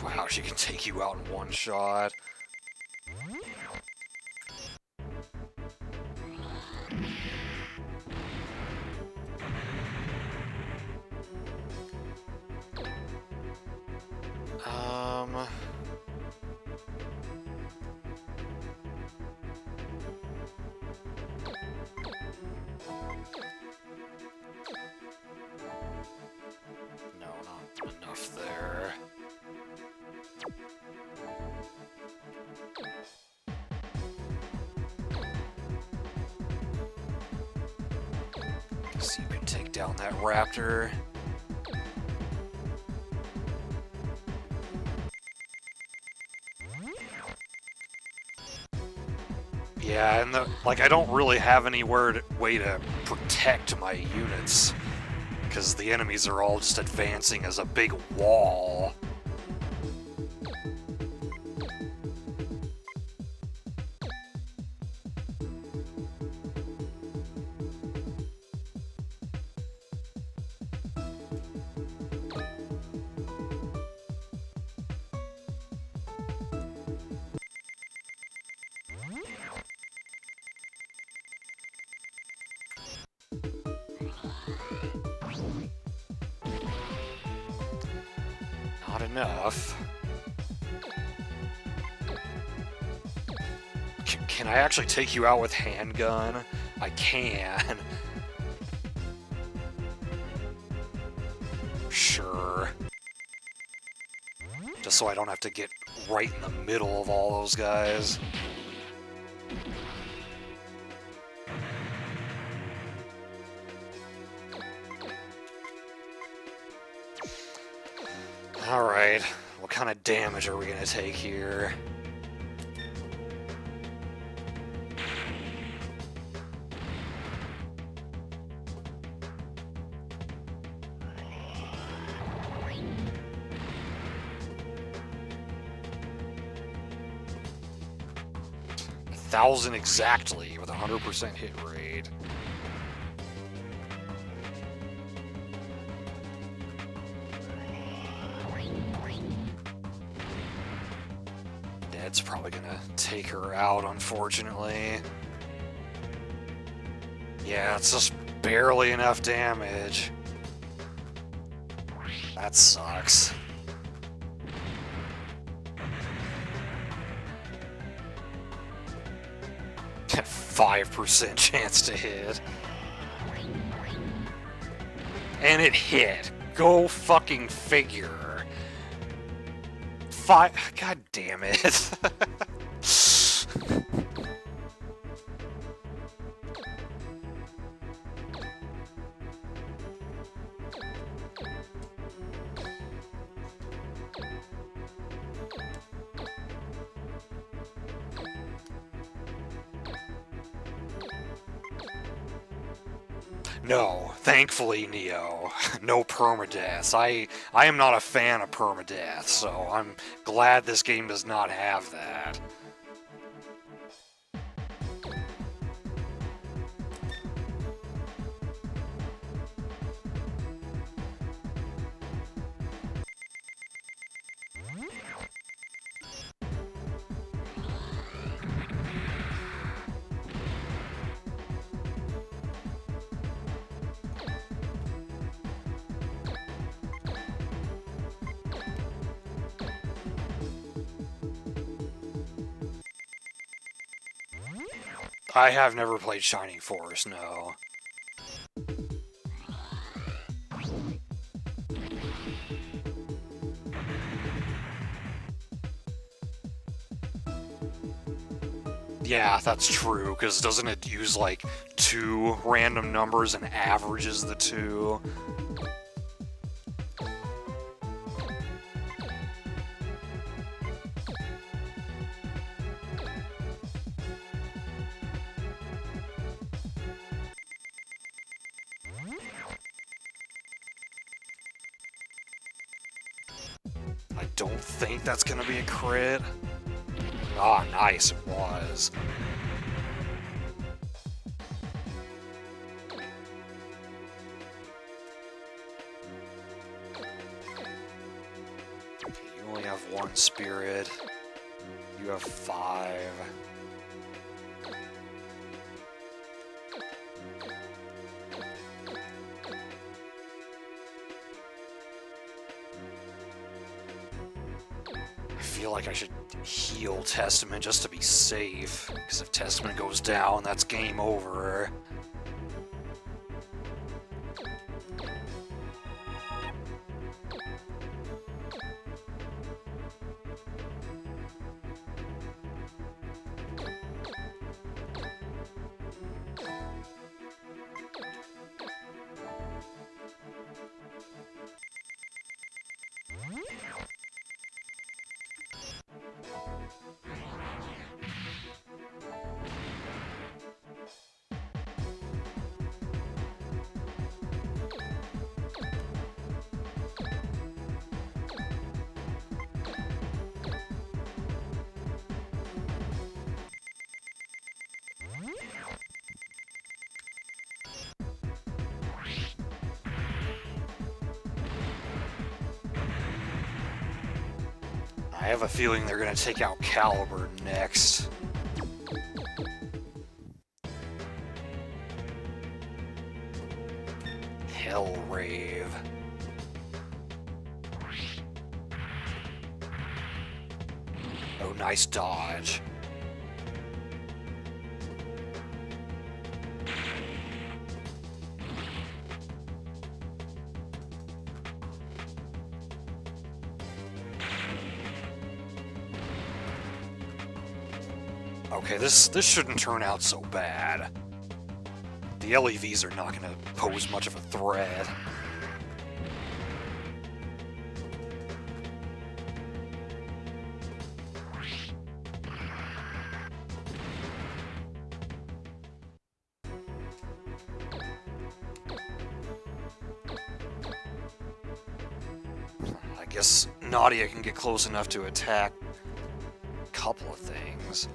Wow, she can take you out in one shot. No, not enough there. Guess you can take down that raptor. Yeah, and I don't really have anywhere way to protect my units, because the enemies are all just advancing as a big wall. Not enough. Can I actually take you out with handgun? I can. Sure. Just so I don't have to get right in the middle of all those guys. Alright, what kind of damage are we gonna take here? $1,000 exactly with 100% hit rate. Dead's probably gonna take her out, unfortunately. Yeah, it's just barely enough damage. That sucks. A 5% chance to hit. And it hit. Go fucking figure. God damn it. No, thankfully, Neo. No permadeaths. I am not a fan of permadeath, so I'm glad this game does not have that. I have never played Shining Force, no. Yeah, that's true, because doesn't it use, like, 2 random numbers and averages the 2? I don't think that's gonna be a crit. Ah, nice, it was. You only have 1 spirit. You have 5. I feel like I should heal Testament just to be safe, because if Testament goes down, that's game over. I have a feeling they're going to take out Caliber next. Hellrave. Oh, nice dodge. Okay, this shouldn't turn out so bad. The LEVs are not going to pose much of a threat. guess Nadia can get close enough to attack a couple of things.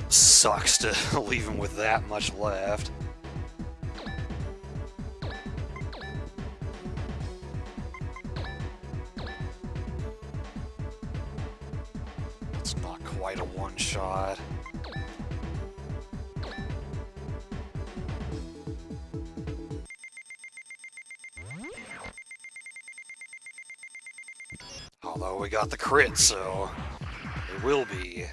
Sucks to leave him with that much left. It's not quite a one-shot. Although we got the crit, so it will be.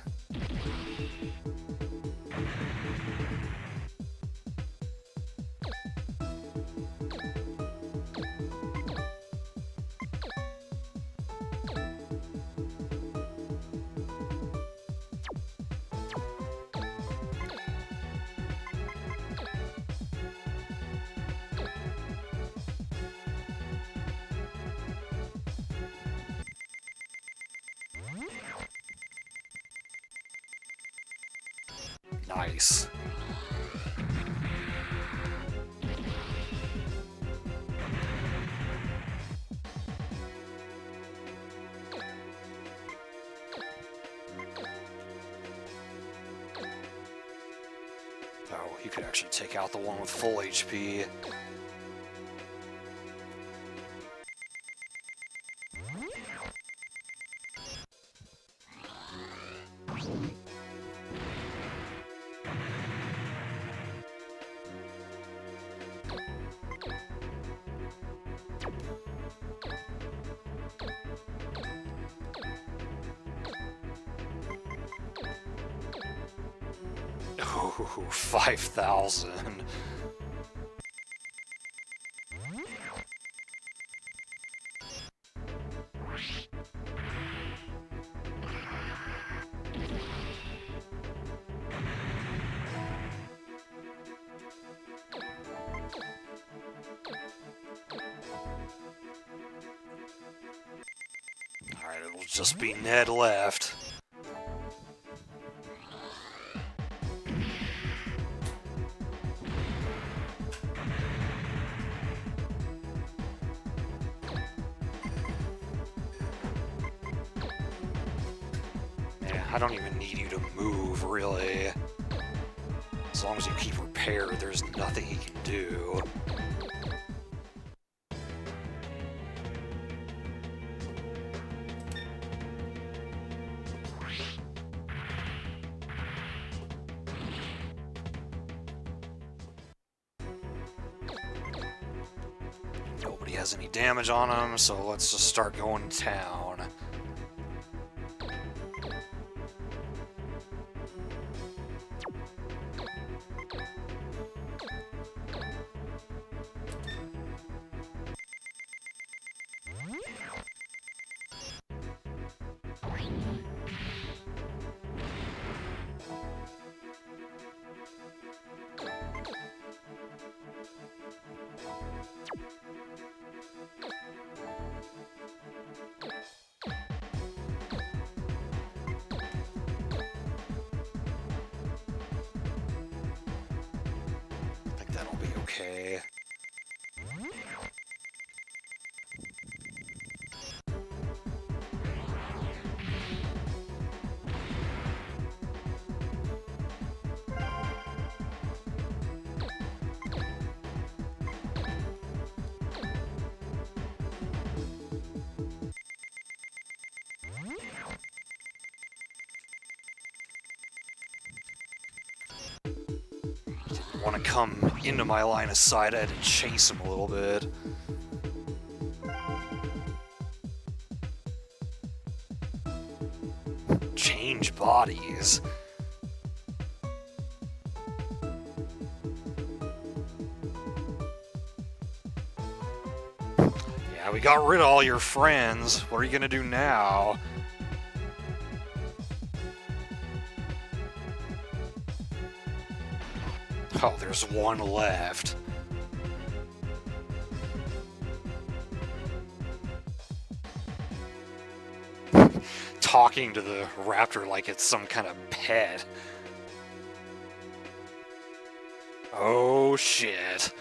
Nice. Oh, you could actually take out the one with full HP. Ooh, 5,000. Alright, it'll just be Ned left. I don't even need you to move, really. As long as you keep repair, there's nothing he can do. Nobody has any damage on him, so let's just start going to town. I think that'll be okay. Want to come into my line of sight, I had to chase him a little bit. Change bodies. Yeah, we got rid of all your friends. What are you gonna do now? Oh, there's one left. Talking to the raptor like it's some kind of pet. Oh, shit.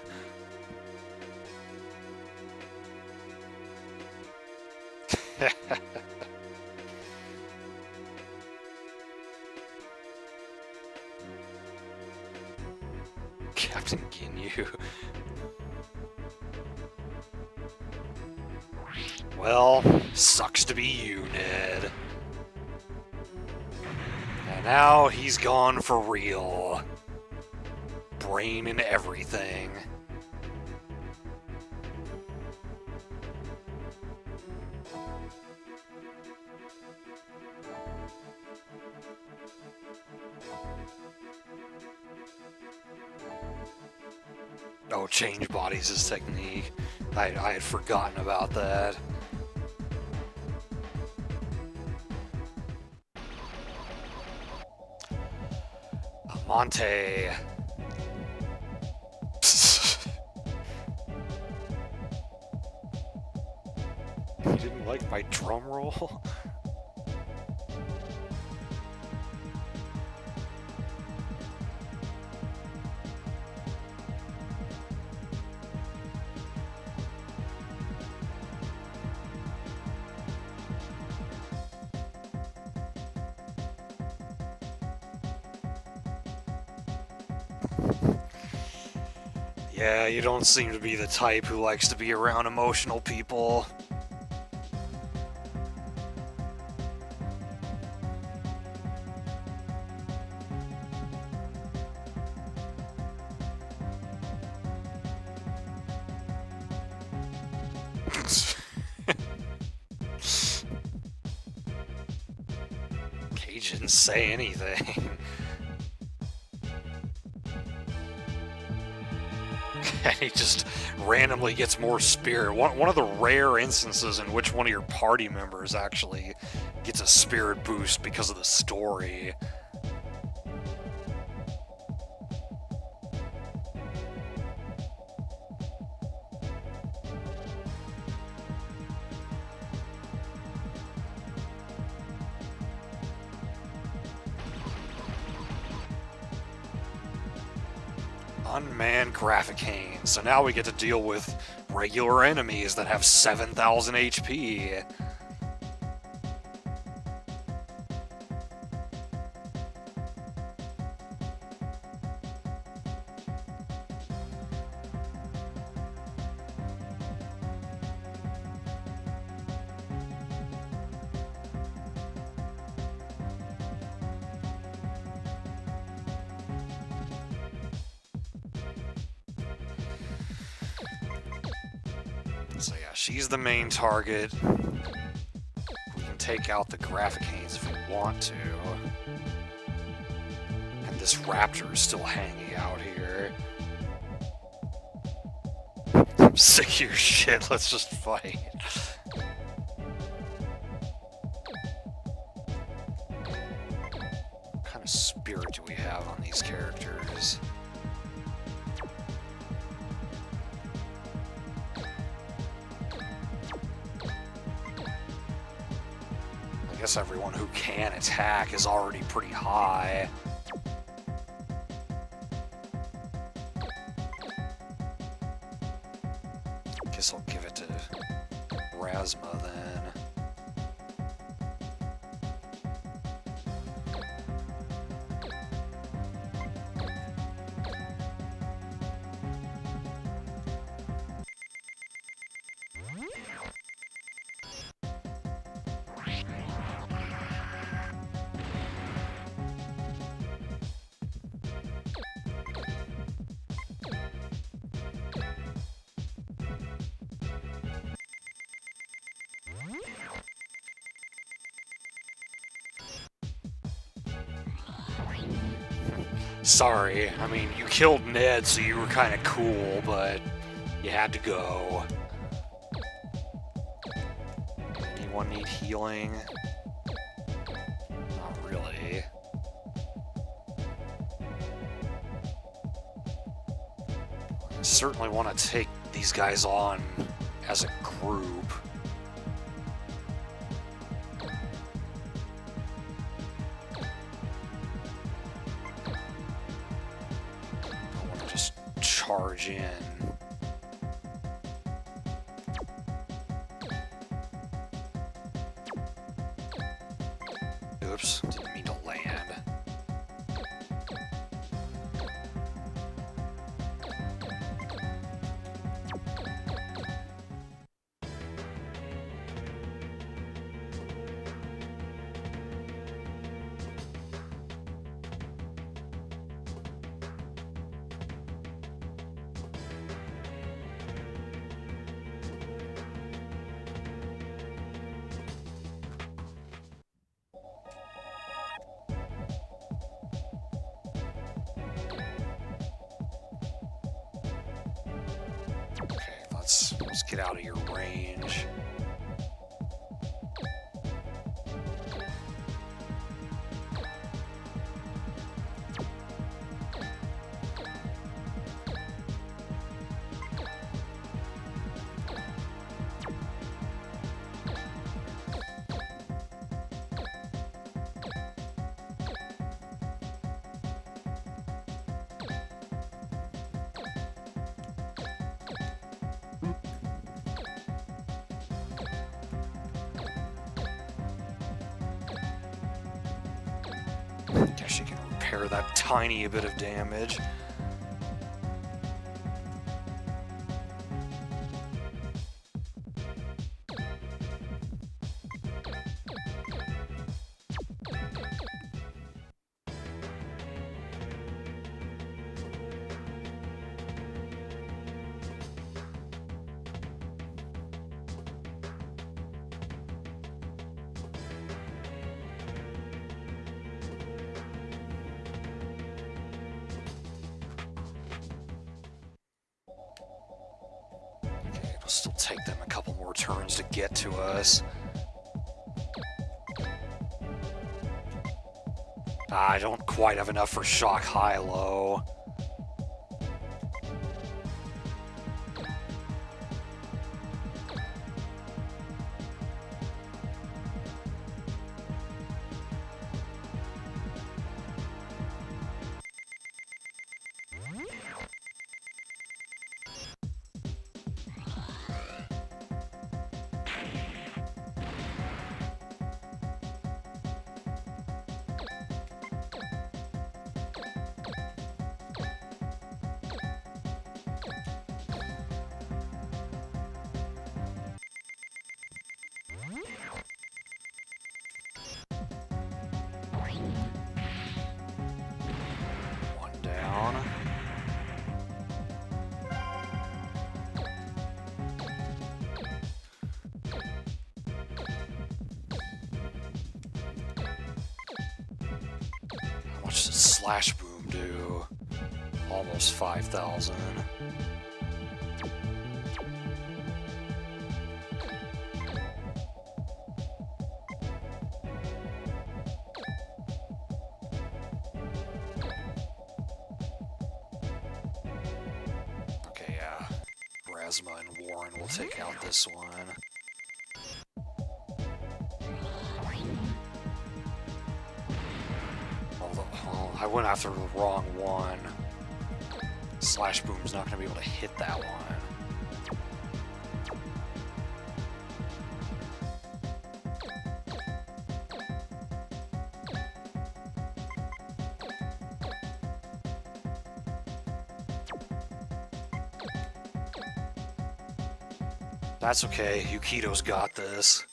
Captain Ginyu. Well, sucks to be you, Ned. And now he's gone for real. Brain and everything. Oh, change bodies is technique. I had forgotten about that. Monte. You didn't like my drum roll? Yeah, you don't seem to be the type who likes to be around emotional people. Cage didn't say anything. And he just randomly gets more spirit. One of the rare instances in which one of your party members actually gets a spirit boost because of the story. Unmanned Graphicane. So now we get to deal with regular enemies that have 7,000 HP. So yeah, she's the main target. We can take out the Graphicanes if we want to. And this raptor is still hanging out here. I'm sick of your shit, let's just fight. What kind of spirit do we have on these characters? I guess everyone who can attack is already pretty high. Guess I'll give it to Rasma then. Sorry, I mean, you killed Ned, so you were kind of cool, but you had to go. anyone need healing? Not really. I certainly want to take these guys on as a group. I want to just charge in. Oops, didn't mean to land. Let's get out of your range. Guess she can repair that tiny bit of damage. It'll still take them a couple more turns to get to us. I don't quite have enough for shock high-low. One down. How much does Slash Boom do? Almost 5,000. Okay, yeah. Rasma and Warren will take out this one. Although, I went after the wrong one. Slash Boom's not going to be able to hit that one. That's okay, Yukito's got this.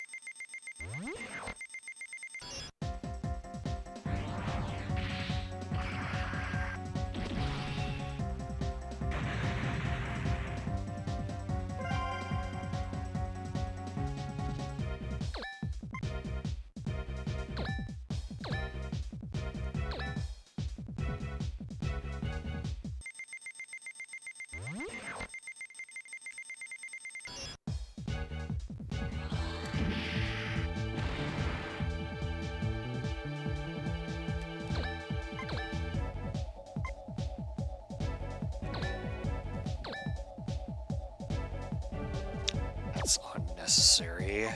unnecessary.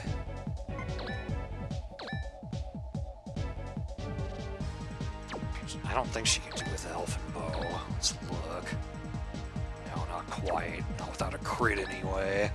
I don't think she can do with Elfin Bow. Let's look. No, not quite. Not without a crit anyway.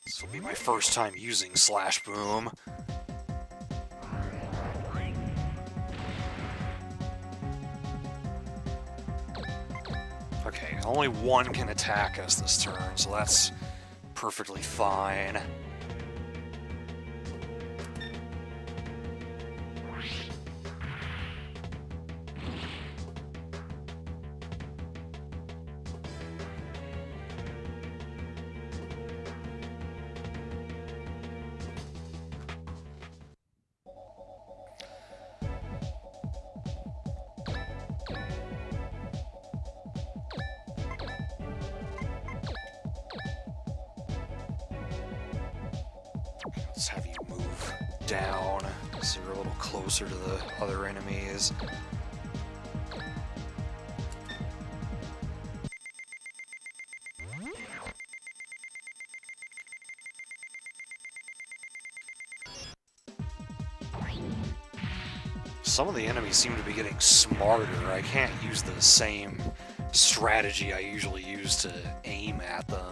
This will be my first time using Slash Boom. Okay, only one can attack us this turn, so that's perfectly fine. Let's have you move down so you're a little closer to the other enemies. Some of the enemies seem to be getting smarter. I can't use the same strategy I usually use to aim at them.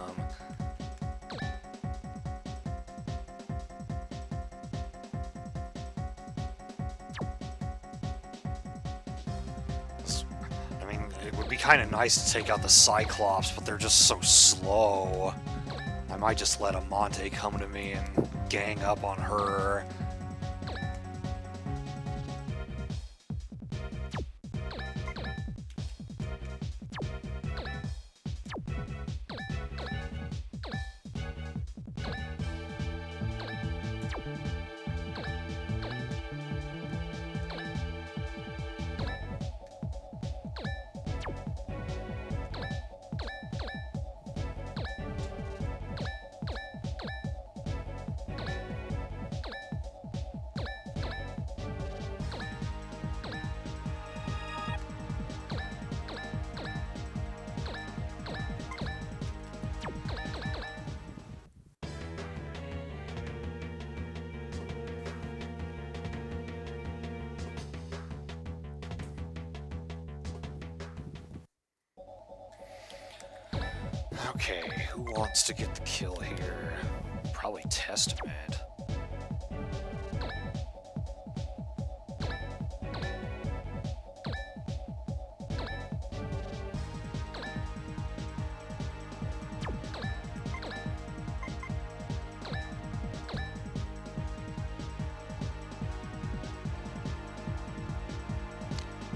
It would be kind of nice to take out the Cyclops, but they're just so slow. I might just let Amante come to me and gang up on her. Okay, who wants to get the kill here? Probably Testament.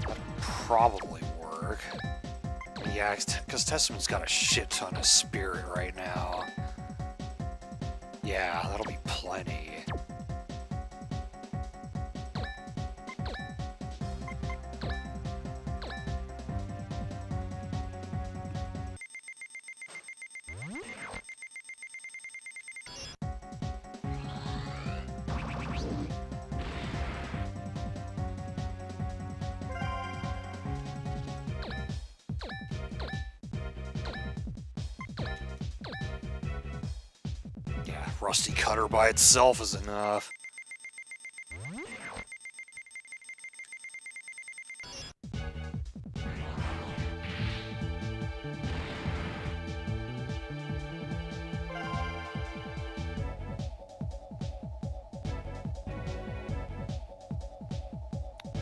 That'll probably work. Yeah, because Testament's got a shit ton of spirit right now. Yeah, that'll be plenty. Rusty Cutter by itself is enough.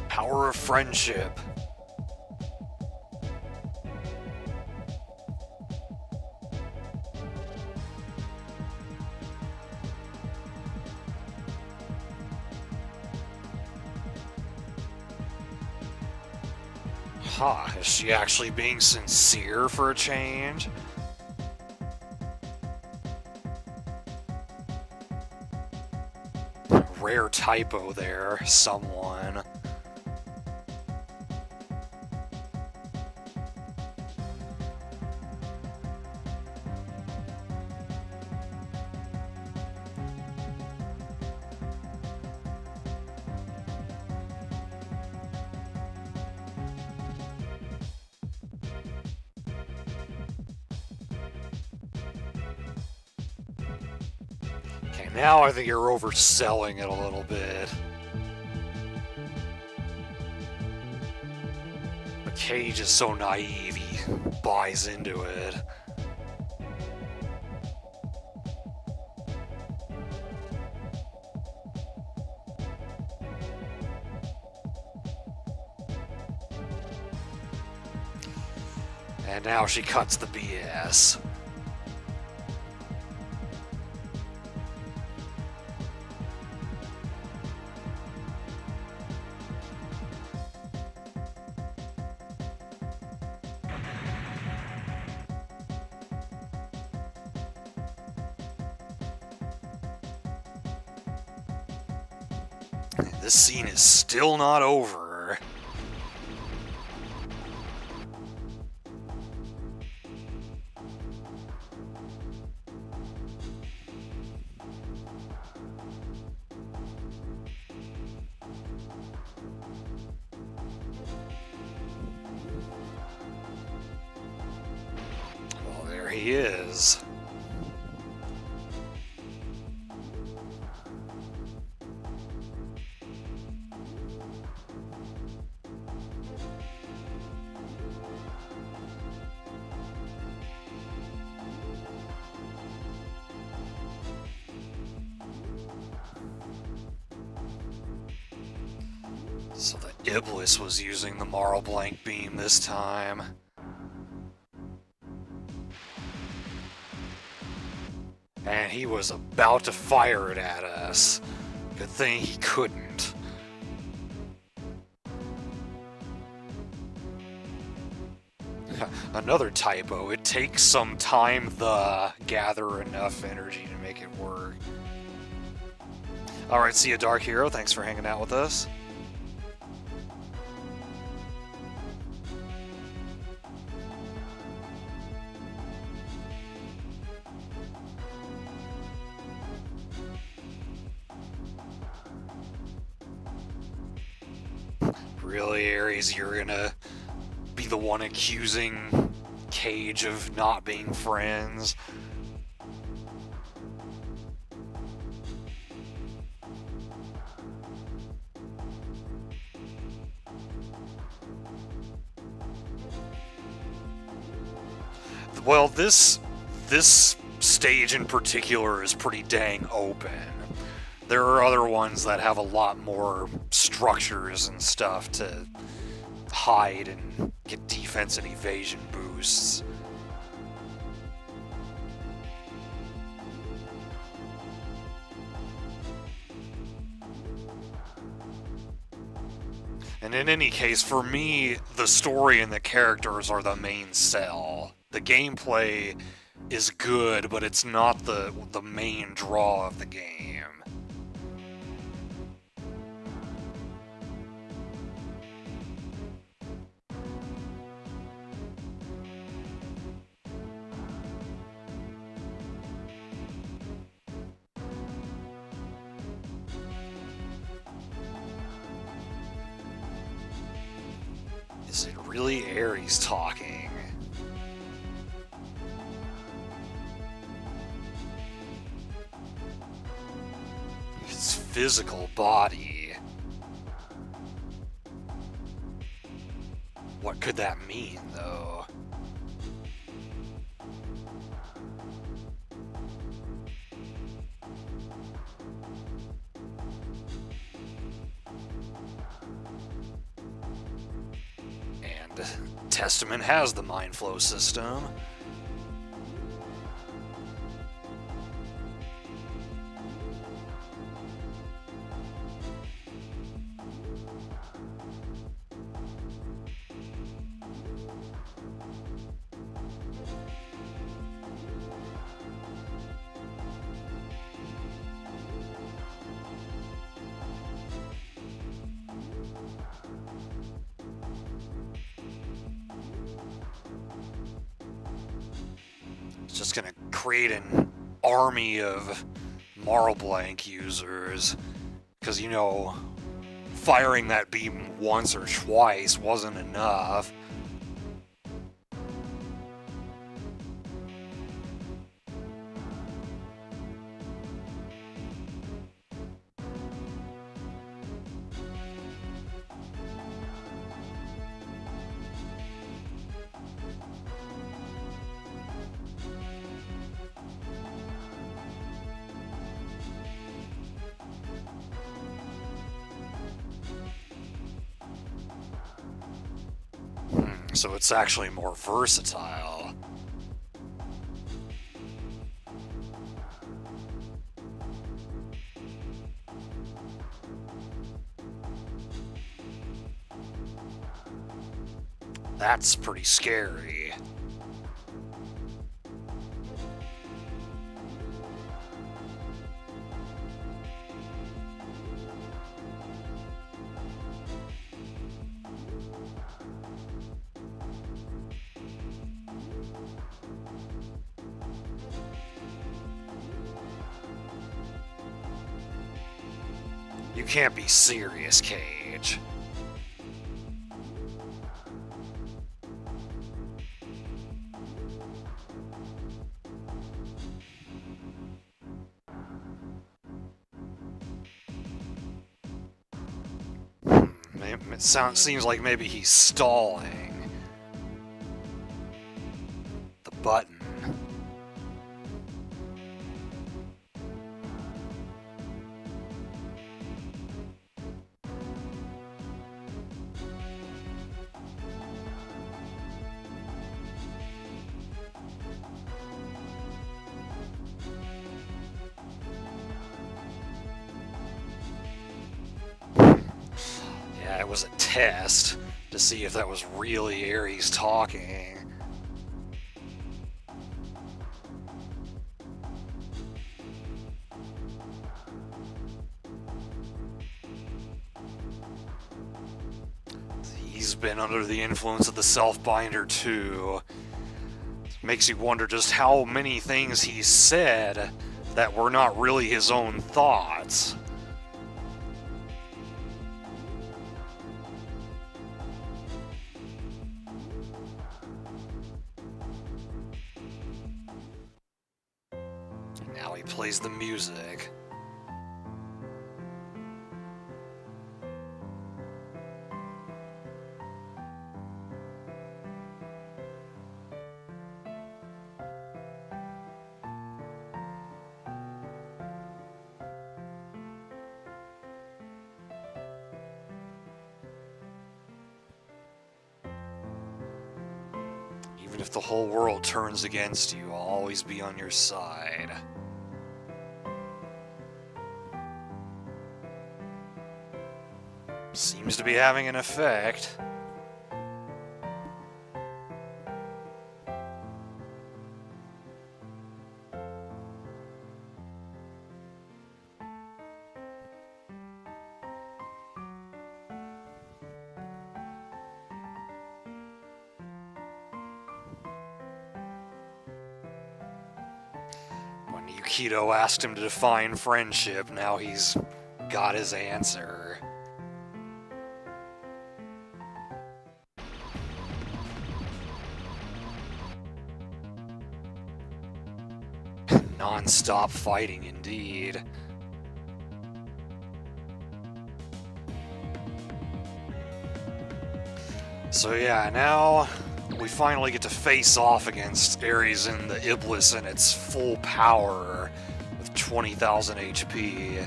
Power of friendship. Huh, is she actually being sincere for a change? Rare typo there, someone. now I think you're overselling it a little bit. But Cage is so naive, he buys into it. And now she cuts the BS. This scene is still not over. Well, there he is. So the Iblis was using the Marlblanc beam this time. And he was about to fire it at us. Good thing he couldn't. Another typo. It takes some time to gather enough energy to make it work. Alright, see you, Dark Hero. Thanks for hanging out with us. Really, Ares, you're gonna be the one accusing Cage of not being friends? Well, this stage in particular is pretty dang open. There are other ones that have a lot more structures and stuff to hide and get defense and evasion boosts. And in any case, for me, the story and the characters are the main sell. The gameplay is good, but it's not the main draw of the game. Is it really Ares talking? His physical body. What could that mean, though? Testament has the Mind Flow system. Just gonna create an army of Marlblanc users, because, you know, firing that beam once or twice wasn't enough. So it's actually more versatile. That's pretty scary. You can't be serious, Cage. It seems like maybe he's stalling. The button. It was a test to see if that was really Ares talking. He's been under the influence of the Self-Binder too. Makes you wonder just how many things he said that were not really his own thoughts. Now he plays the music. Even if the whole world turns against you, I'll always be on your side. Seems to be having an effect. When Yukito asked him to define friendship, now he's got his answer. Non-stop fighting, indeed. So yeah, now we finally get to face off against Ares in the Iblis in its full power with 20,000 HP.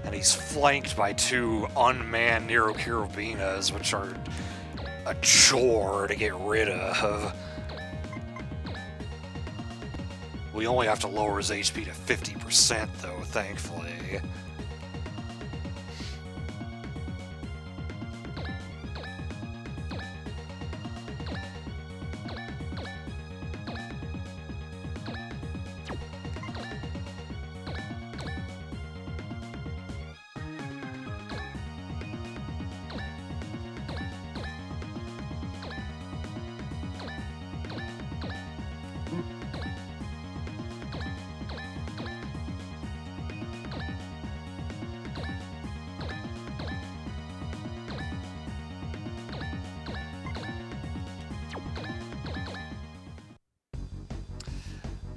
And he's flanked by two unmanned Neurocherubinas, which are a chore to get rid of. We only have to lower his HP to 50% though, thankfully.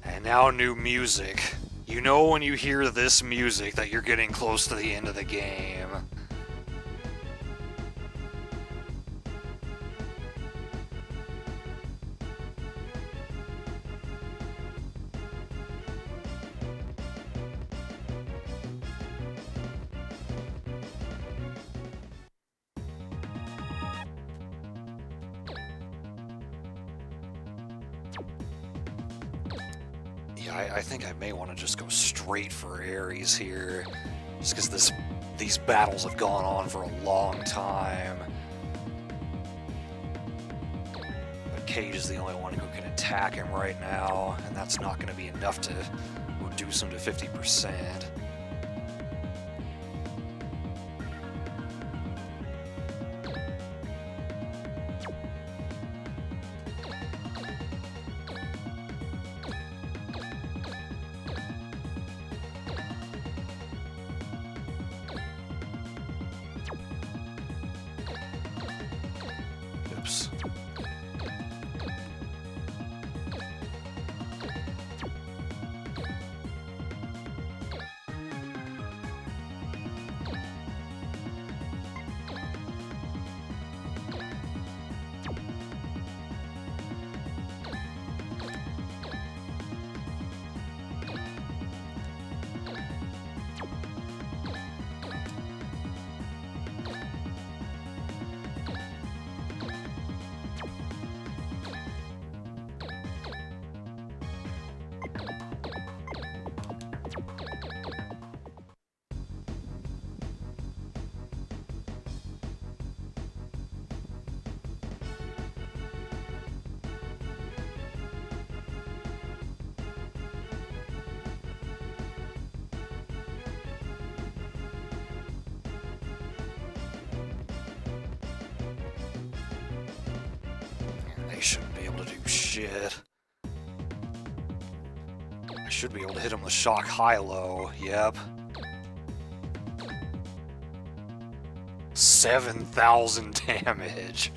And now new music. You know when you hear this music that you're getting close to the end of the game. Yeah, I think I may want to just go straight for Ares here, just because these battles have gone on for a long time. But Cage is the only one who can attack him right now, and that's not going to be enough to reduce him to 50%. Oops. They shouldn't be able to do shit. I should be able to hit him with shock high-low. Yep. 7,000 damage.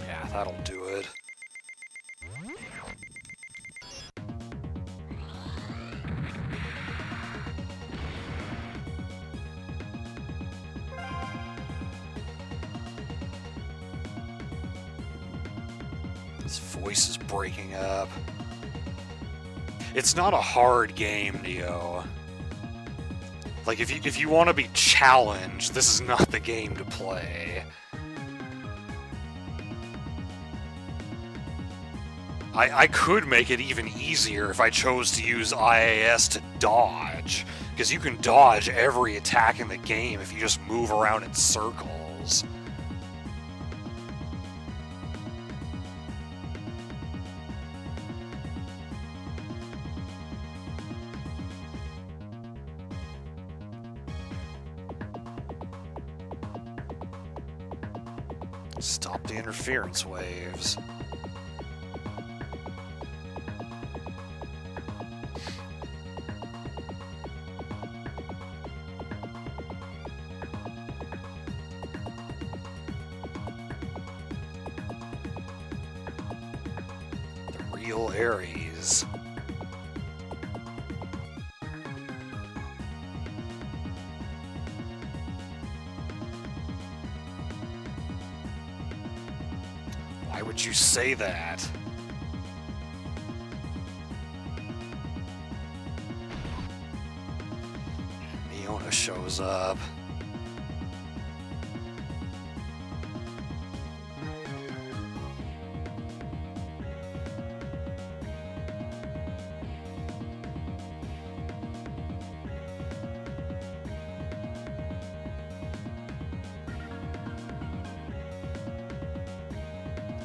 Yeah, that'll do it. His voice is breaking up. It's not a hard game, Neo. Like, if you want to be challenged, this is not the game to play. I could make it even easier if I chose to use IAS to dodge, because you can dodge every attack in the game if you just move around in circles. Stop the interference waves. The real Ares. Why would you say that? Miona shows up.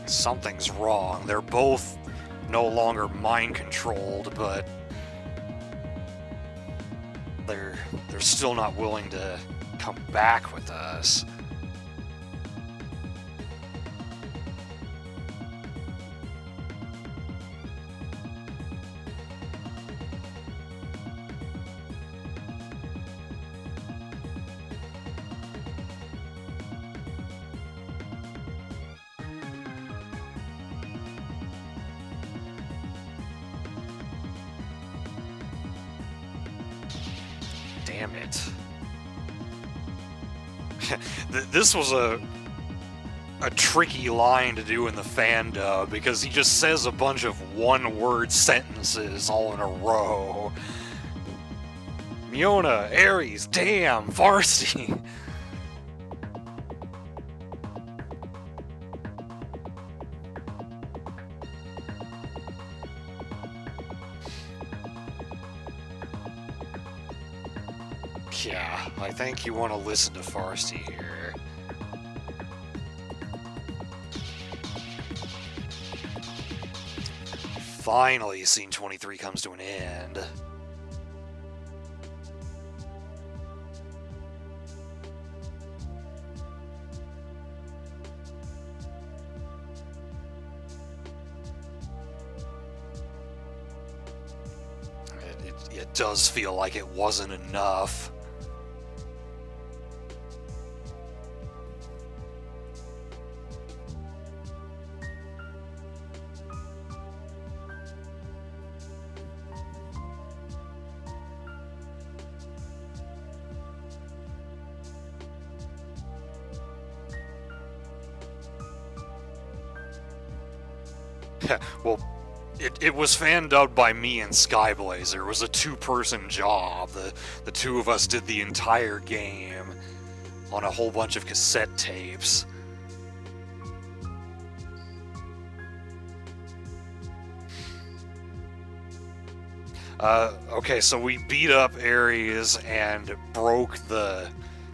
Something's wrong. They're both no longer mind controlled, but they're still not willing to come back with us. Damn it. This was a tricky line to do in the fan dub because he just says a bunch of one-word sentences all in a row. Miona, Ares, damn, Varsity. Yeah, I think you want to listen to Varsity here. Finally, scene 23 comes to an end. It does feel like it wasn't enough. Well, it was fan dubbed by me and Skyblazer. It was a two-person job. The two of us did the entire game on a whole bunch of cassette tapes. Okay, so we beat up Ares and broke the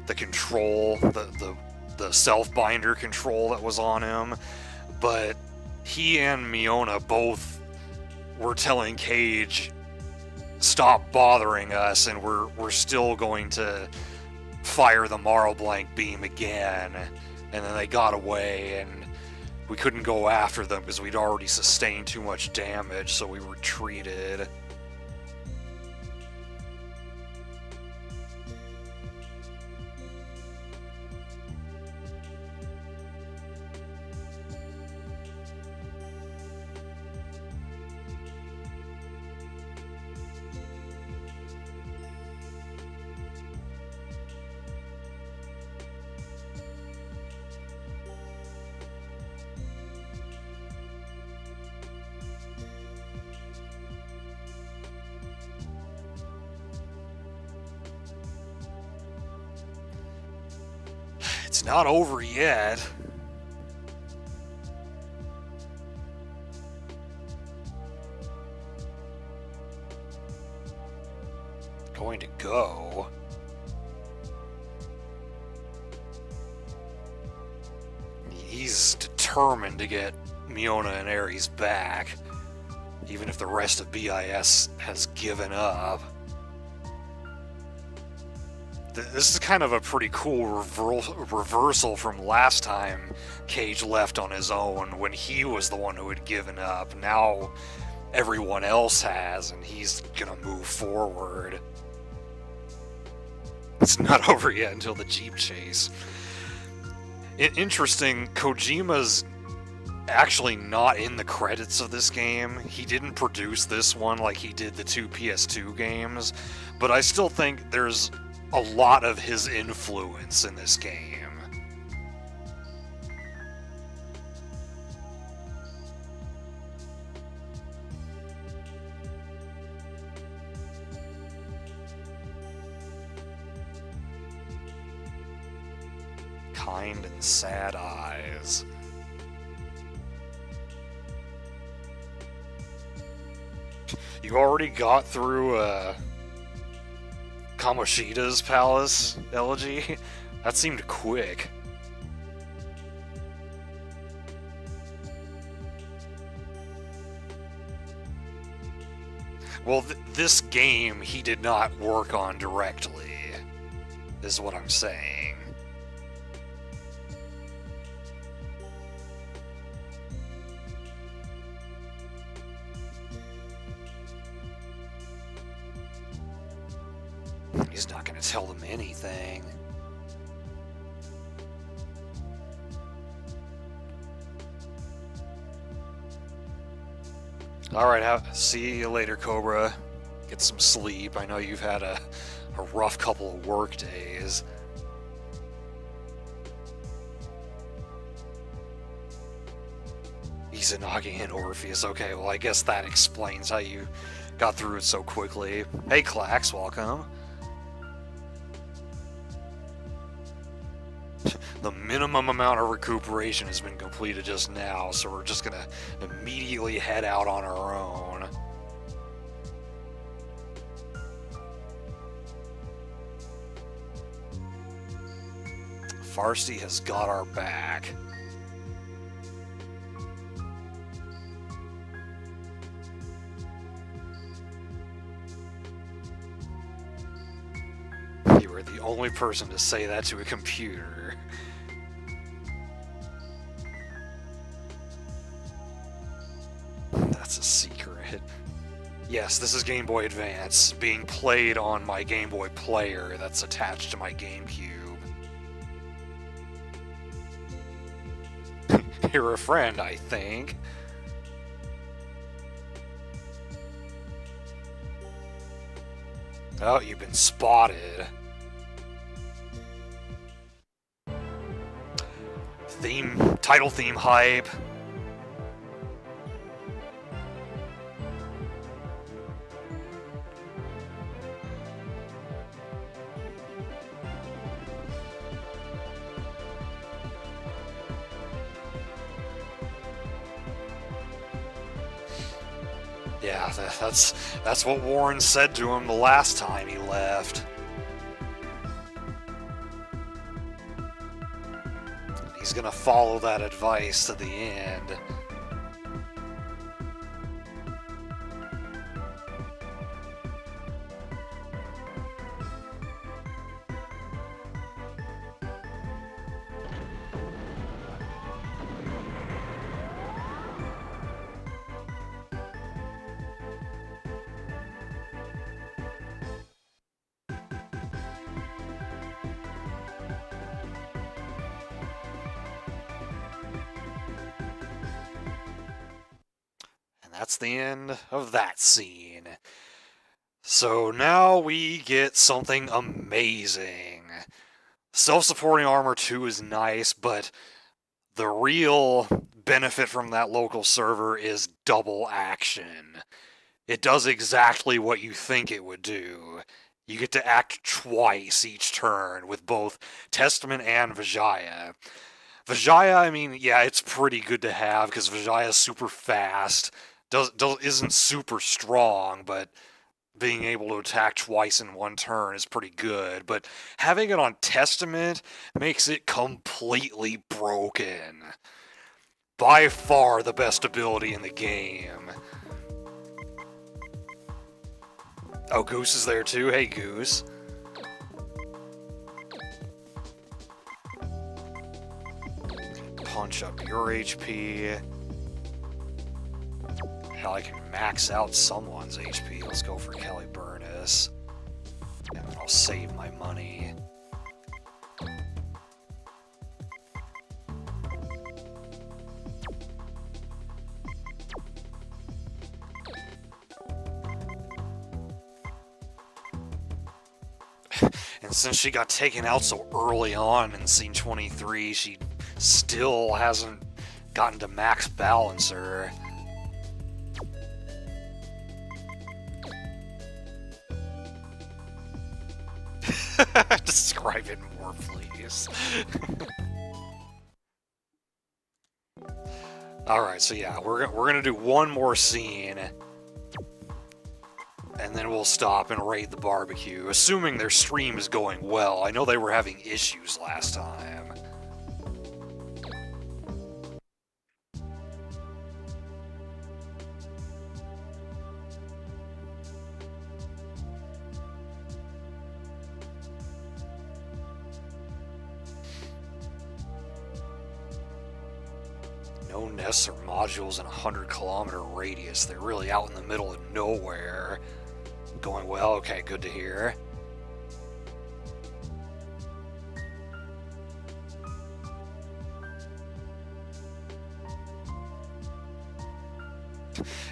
control, the self-binder control that was on him, but he and Miona both were telling Cage, stop bothering us, and we're still going to fire the Marlblanc beam again. And then they got away, and we couldn't go after them because we'd already sustained too much damage, so we retreated. It's not over yet. Going to go. He's determined to get Miona and Ares back, even if the rest of BIS has given up. This is kind of a pretty cool reversal from last time Cage left on his own when he was the one who had given up. Now everyone else has, and he's gonna move forward. It's not over yet until the Jeep chase. Interesting, Kojima's actually not in the credits of this game. He didn't produce this one like he did the two PS2 games, but I still think there's a lot of his influence in this game. Kind and sad eyes. You already got through Kamoshida's palace elegy? That seemed quick. Well, this game he did not work on directly, is what I'm saying. He's not going to tell them anything. Alright, see you later, Cobra. Get some sleep. I know you've had a a rough couple of work days. Izanagi and Orpheus. Okay, well, I guess that explains how you got through it so quickly. Hey, Clax, welcome. The minimum amount of recuperation has been completed just now, so we're just gonna immediately head out on our own. Farsty has got our back. You were the only person to say that to a computer. That's a secret. Yes, this is Game Boy Advance, being played on my Game Boy player that's attached to my GameCube. You're a friend, I think. Oh, you've been spotted. Title theme hype. Yeah, that's what Warren said to him the last time he left. He's gonna follow that advice to the end. That's the end of that scene. So now we get something amazing. Self-supporting armor 2 is nice, but the real benefit from that local server is double action. It does exactly what you think it would do. You get to act twice each turn with both Testament and Vijaya. Vijaya, I mean, yeah, it's pretty good to have because Vijaya's super fast. Isn't super strong, but being able to attack twice in one turn is pretty good. But having it on Testament makes it completely broken. By far the best ability in the game. Oh, Goose is there too? Hey, Goose. Punch up your HP. Hell, I can max out someone's HP. Let's go for Kelly Burness. And then I'll save my money. And since she got taken out so early on in Scene 23, she still hasn't gotten to max balancer. Describe it more, please. Alright, so yeah, we're gonna do one more scene. And then we'll stop and raid the barbecue, assuming their stream is going well. I know they were having issues last time. No nests or modules in a 100-kilometer radius. They're really out in the middle of nowhere. Going well? Okay, good to hear.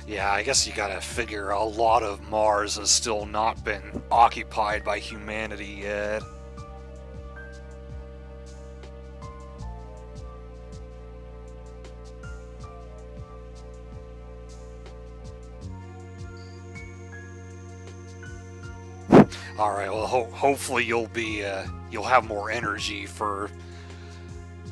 Yeah, I guess you gotta figure a lot of Mars has still not been occupied by humanity yet. All right. Well, hopefully you'll have more energy for.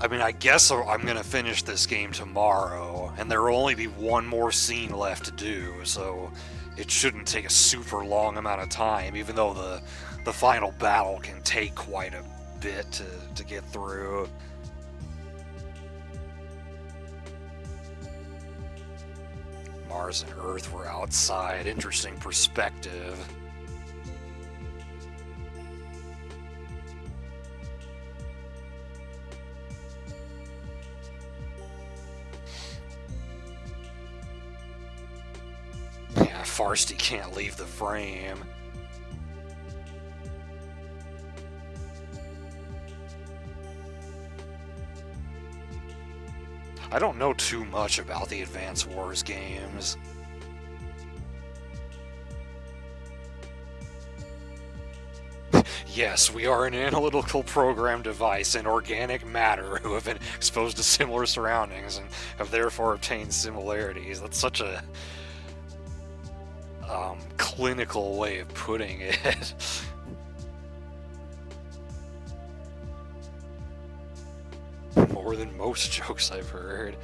I mean, I guess I'm gonna finish this game tomorrow, and there will only be one more scene left to do, so it shouldn't take a super long amount of time. Even though the final battle can take quite a bit to get through. Mars and Earth were outside. Interesting perspective. Yeah, Farsty can't leave the frame. I don't know too much about the Advance Wars games. Yes, we are an analytical program device and organic matter who have been exposed to similar surroundings and have therefore obtained similarities. That's such a clinical way of putting it. More than most jokes I've heard.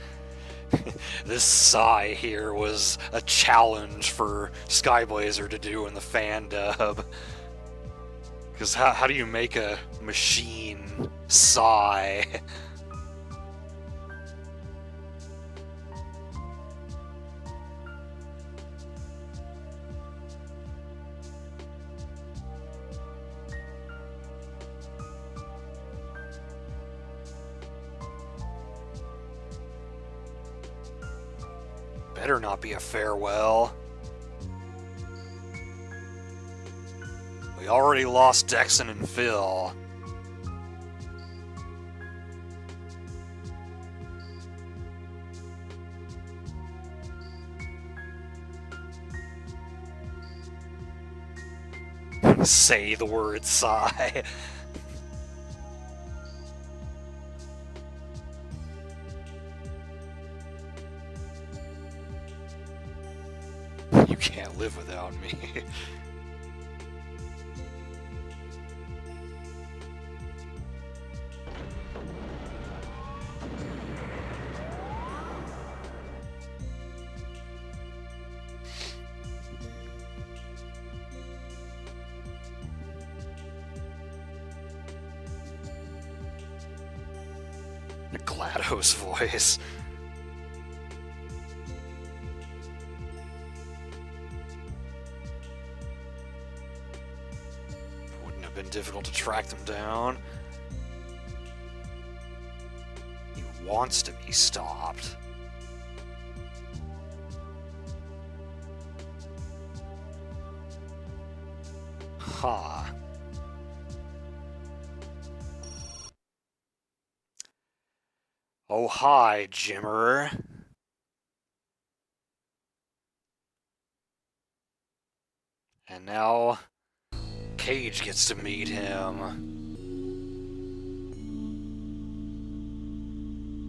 This sigh here was a challenge for Skyblazer to do in the fan dub. Because how do you make a machine sigh? Better not be a farewell. We already lost Dexon and Phil. Say the word sigh. You can't live without me. GLaDOS voice. Wouldn't have been difficult to track them down. He wants to be stopped. Huh. Oh, hi, Jimmer. And now Cage gets to meet him.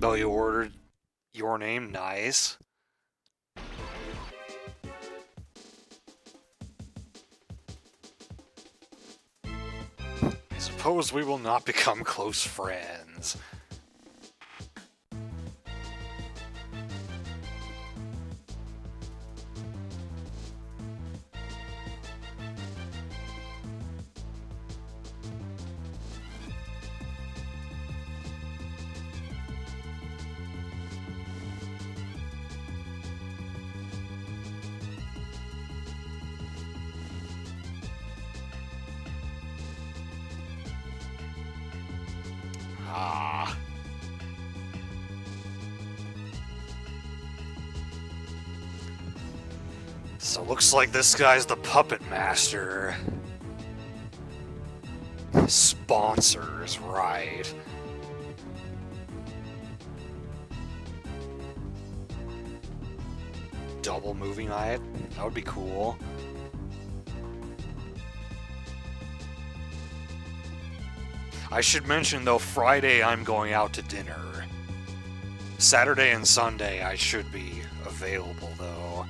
Oh, you ordered your name? Nice. I suppose we will not become close friends. Ah. So looks like this guy's the puppet master. Sponsors, right. double movie night. That would be cool. I should mention, though, Friday I'm going out to dinner. Saturday and Sunday I should be available, though.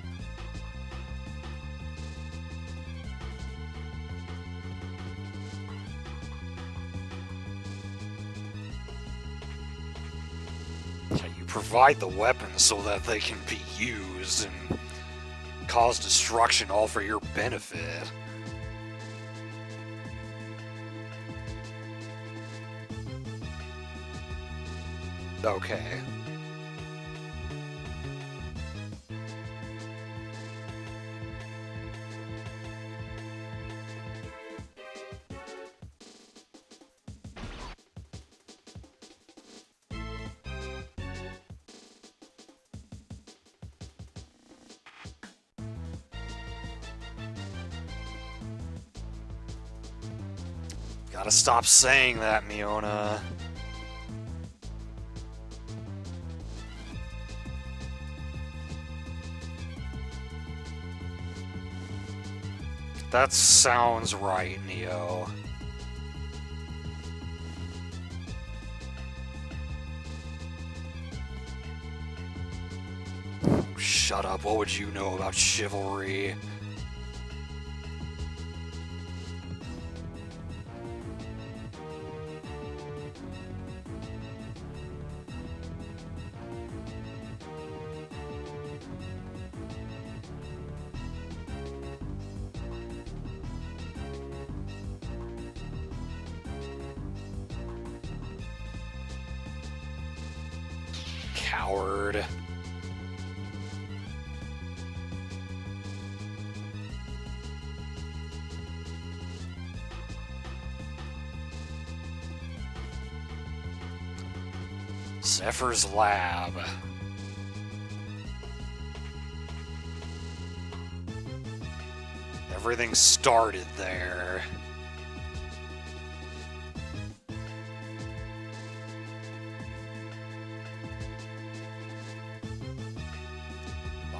You provide the weapons so that they can be used and cause destruction, all for your benefit. Okay. Gotta stop saying that, Miona. That sounds right, Neo. Shut up, what would you know about chivalry? Coward. Zephyr's lab. Everything started there.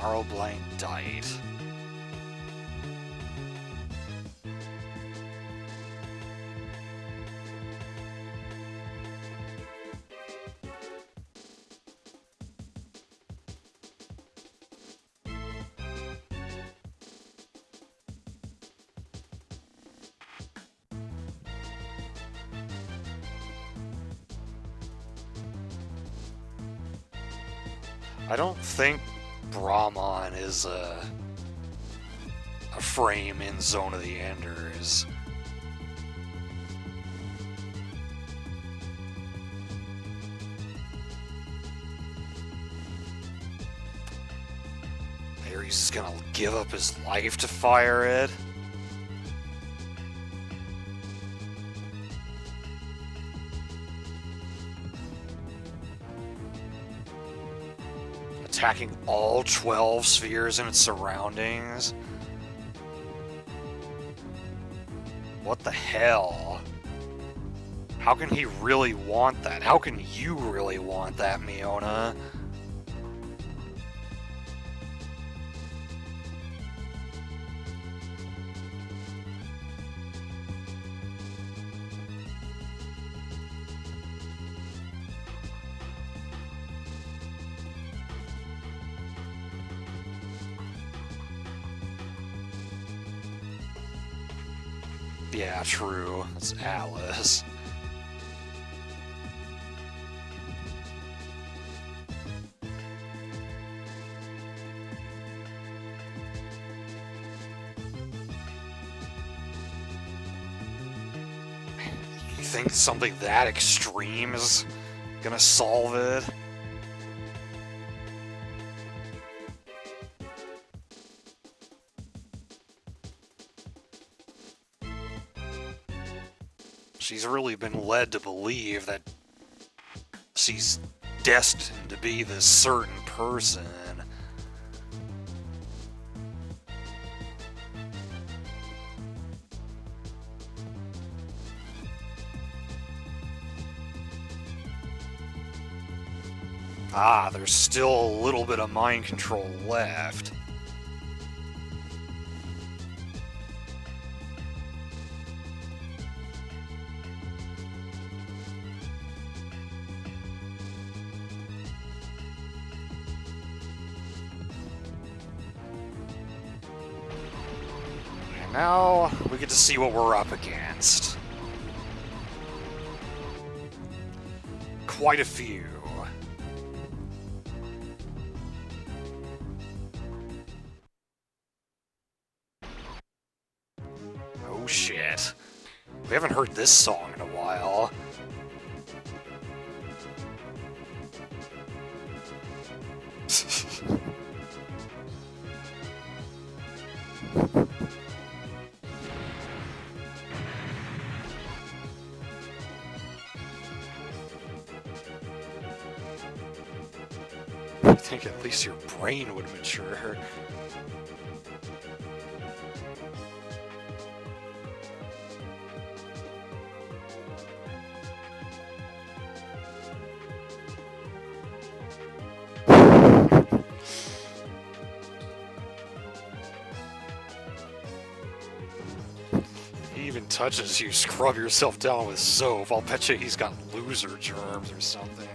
Marlblanc died. I don't think Brahman is a frame in Zone of the Enders. Ares is gonna give up his life to fire it. Attacking all 12 spheres and its surroundings? What the hell? How can he really want that? How can you really want that, Miona? Yeah, true. It's Alice. You think something that extreme is gonna solve it? She's really been led to believe that she's destined to be this certain person. Ah, there's still a little bit of mind control left. now we get to see what we're up against. Quite a few. Oh shit. We haven't heard this song in a while. I think at least your brain would mature. He even touches you, scrub yourself down with soap. I'll bet you he's got loser germs or something.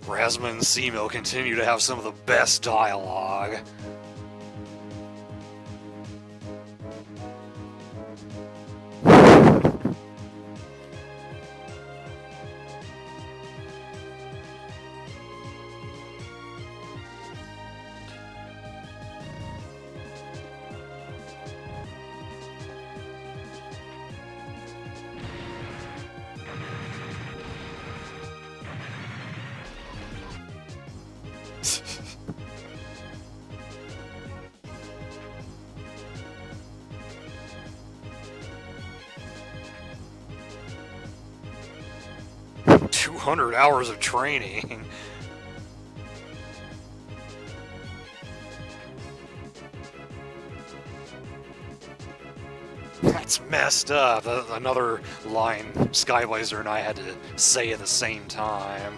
Rasma and Seamil continue to have some of the best dialogue. $200 of training. That's messed up. Another line Skyblazer and I had to say at the same time.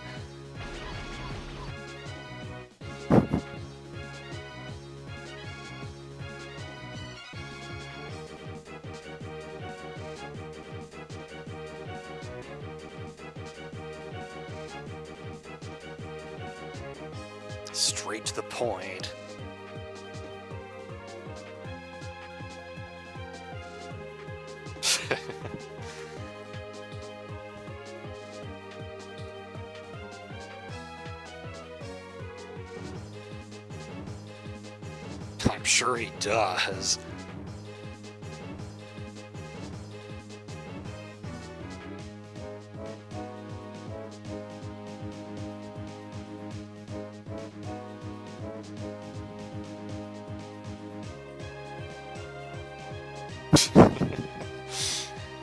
Straight to the point. I'm sure he does.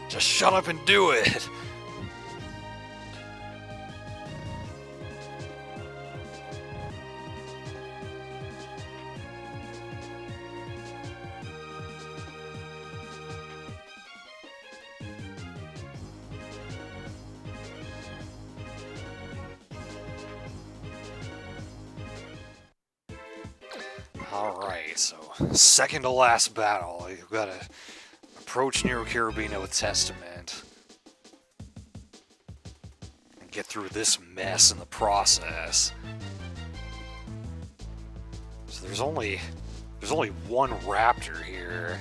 Just shut up and do it. Alright, so second to last battle. You've got to approach Nero Carabina with Testament. And get through this mess in the process. So there's only one raptor here.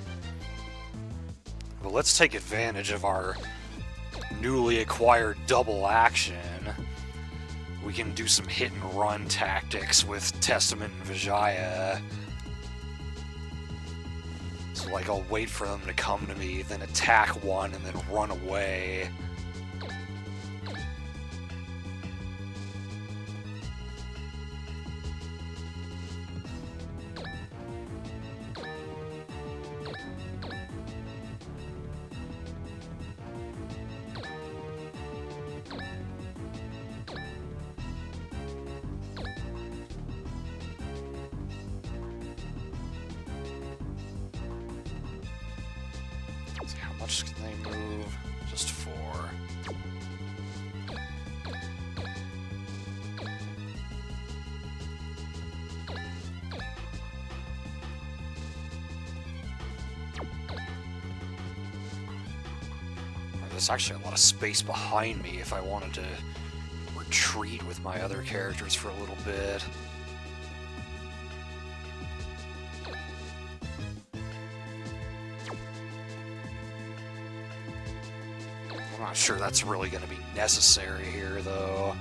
But let's take advantage of our newly acquired double action. We can do some hit and run tactics with Testament and Vijaya. So like I'll wait for them to come to me, then attack one, and then run away. How much can they move? Just 4. There's actually a lot of space behind me if I wanted to retreat with my other characters for a little bit. not sure that's really going to be necessary here, though.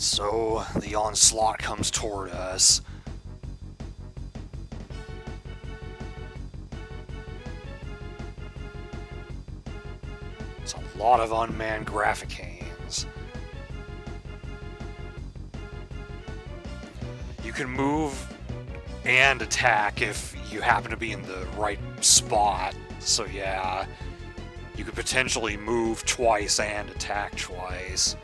So, the onslaught comes toward us. It's a lot of unmanned Graphicanes. You can move and attack if you happen to be in the right spot. So yeah, you could potentially move twice and attack twice.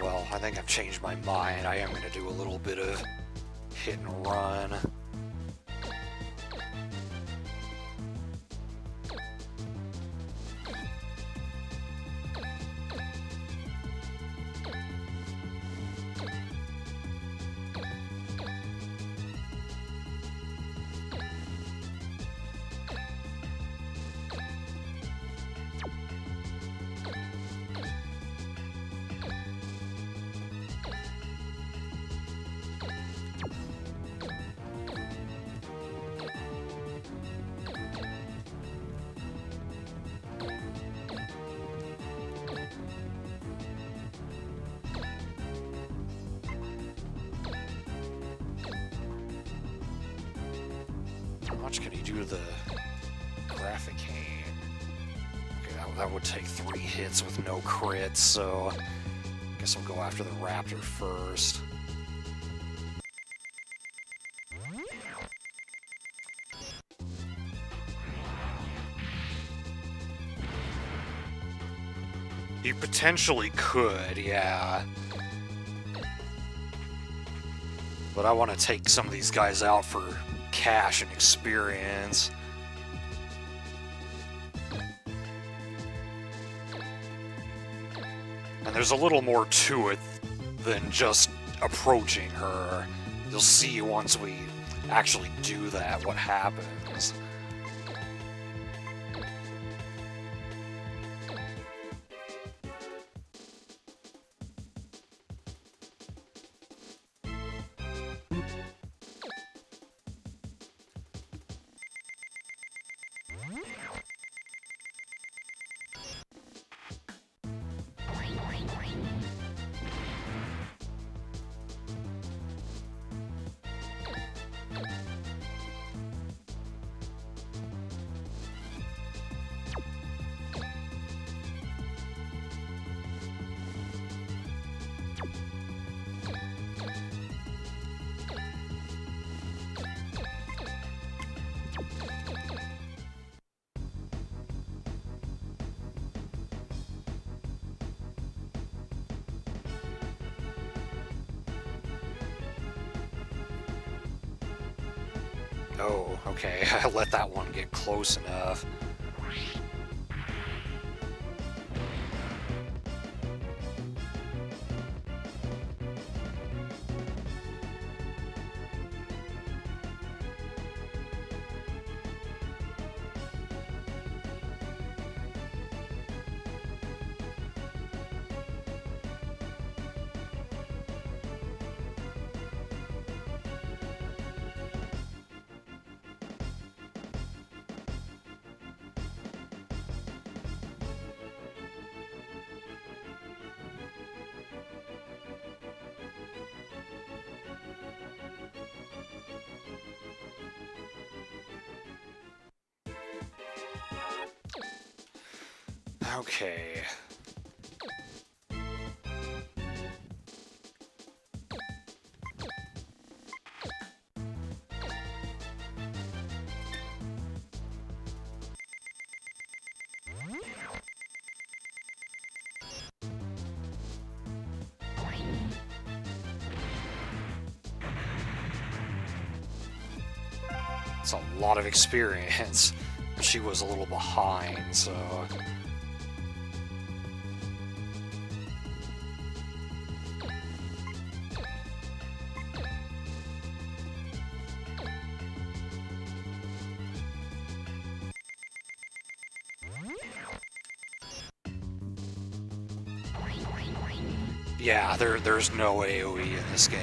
Well, I think I've changed my mind. I am going to do a little bit of hit and run. How much can he do to the Graphicane? Okay, that would take 3 hits with no crits, so I guess I'll go after the Raptor first. You potentially could, yeah. But I want to take some of these guys out for cash and experience. And there's a little more to it than just approaching her. You'll see once we actually do that what happens. Oh, okay, I let that one get close enough. Okay. It's a lot of experience. She was a little behind, so... Yeah, there's no AoE in this game.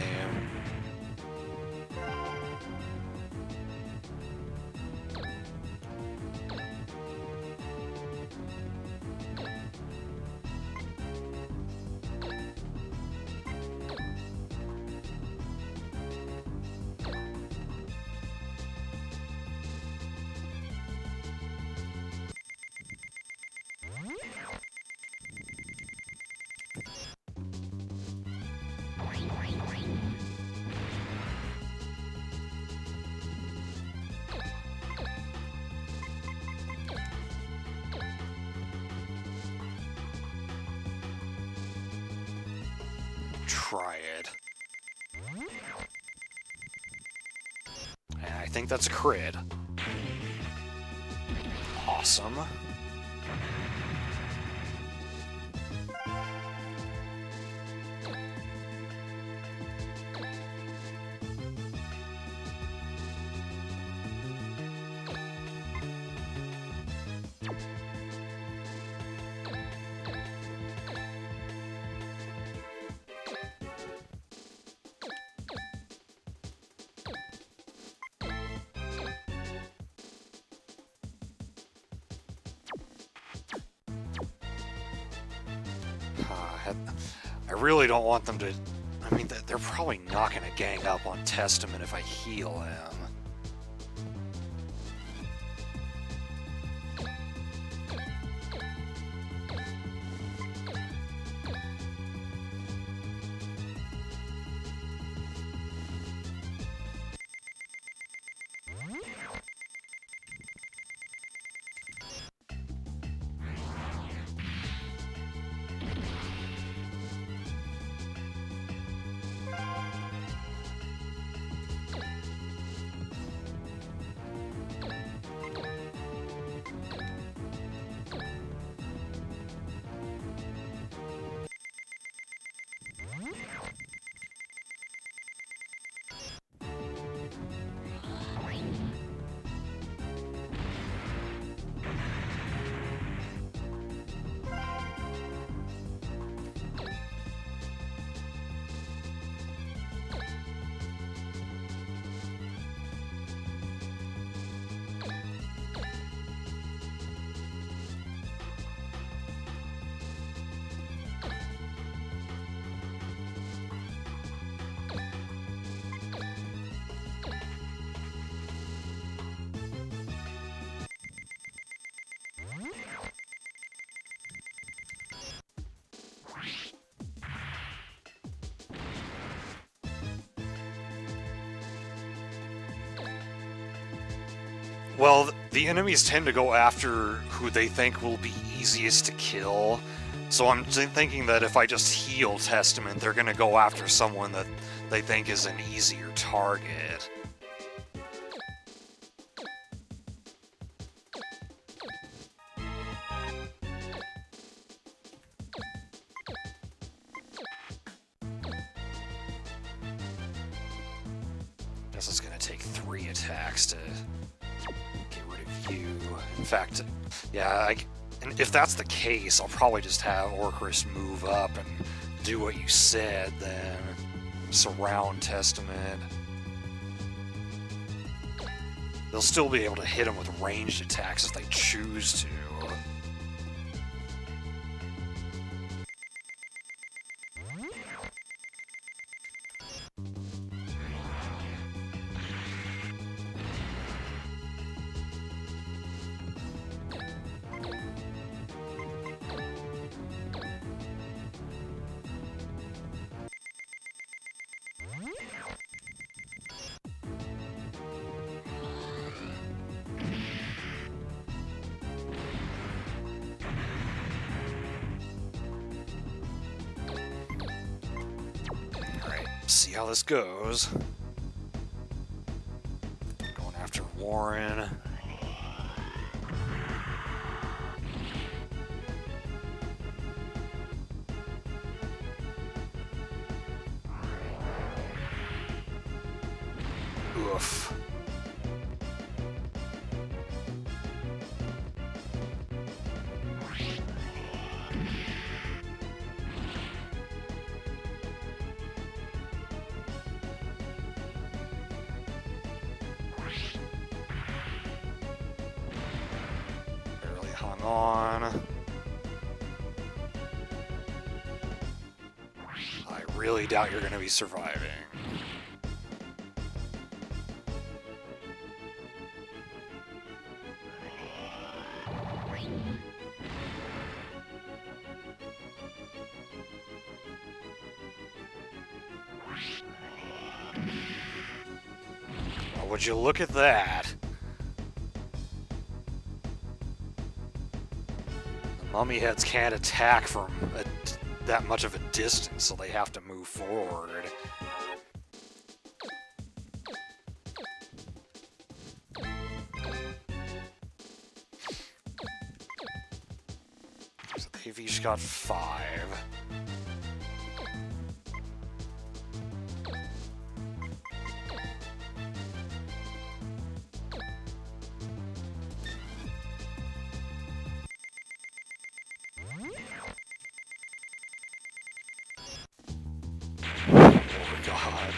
Try it. And I think that's a crit. Awesome. I really don't want them to... I mean, they're probably not going to gang up on Testament if I heal him. Well, the enemies tend to go after who they think will be easiest to kill. So I'm thinking that if I just heal Testament, they're going to go after someone that they think is an easier target. Guess it's going to take 3 attacks to get rid of you. In fact, yeah, and if that's the case, I'll probably just have Orcrist move up and do what you said, then surround Testament. They'll still be able to hit him with ranged attacks if they choose to. see how this goes. Going after Warren. Oof. Barely hung on. I really doubt you're going to be surviving. Well, would you look at that? The mummy heads can't attack from that much of a distance, so they have to move forward. So they've each got 5. Oh god.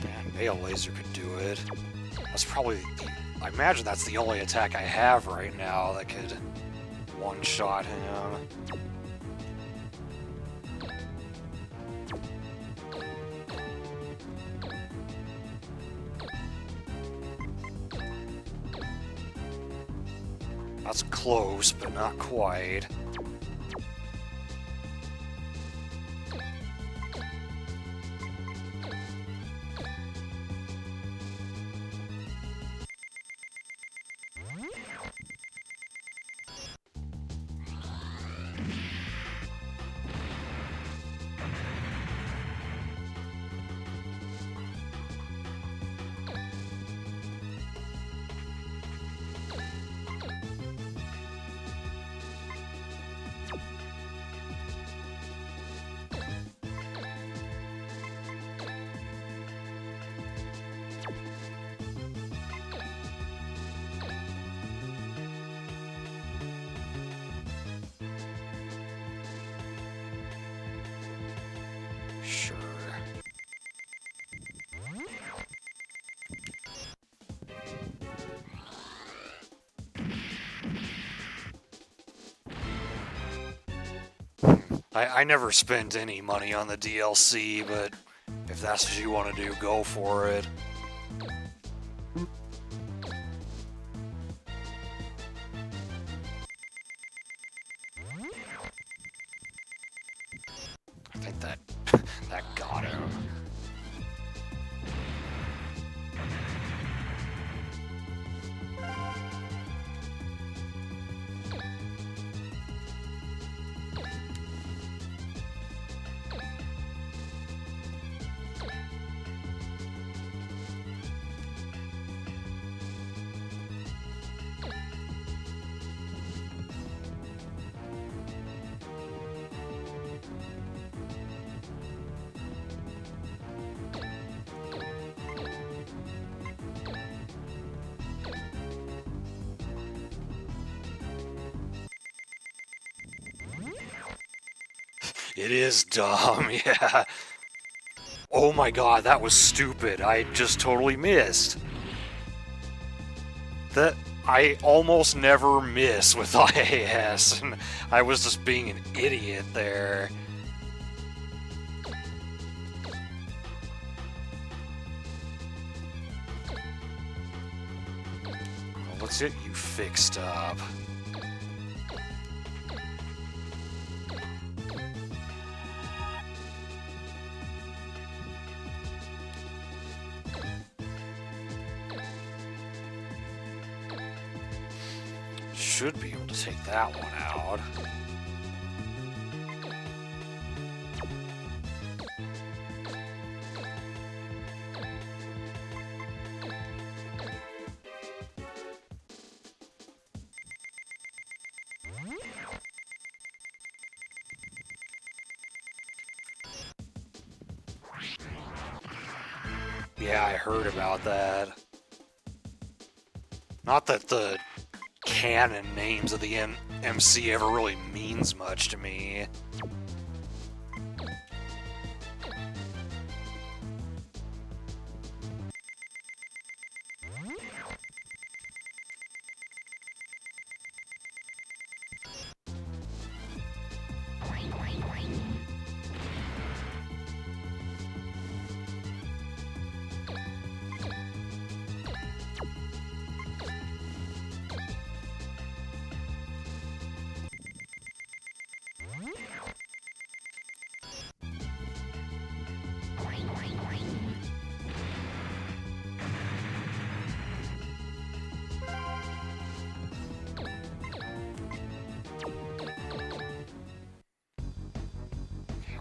Man, Male Laser could do it. That's probably I imagine that's the only attack I have right now that could one-shot him. That's close, but not quite. Sure. I never spent any money on the DLC, but if that's what you want to do, go for it. I think that got him. It is dumb, yeah. Oh my god, that was stupid. I just totally missed. I almost never miss with IAS, and I was just being an idiot there. Well, let's get you fixed up. should be able to take that one out. Yeah, I heard about that. Not that the canon names of the MC ever really means much to me.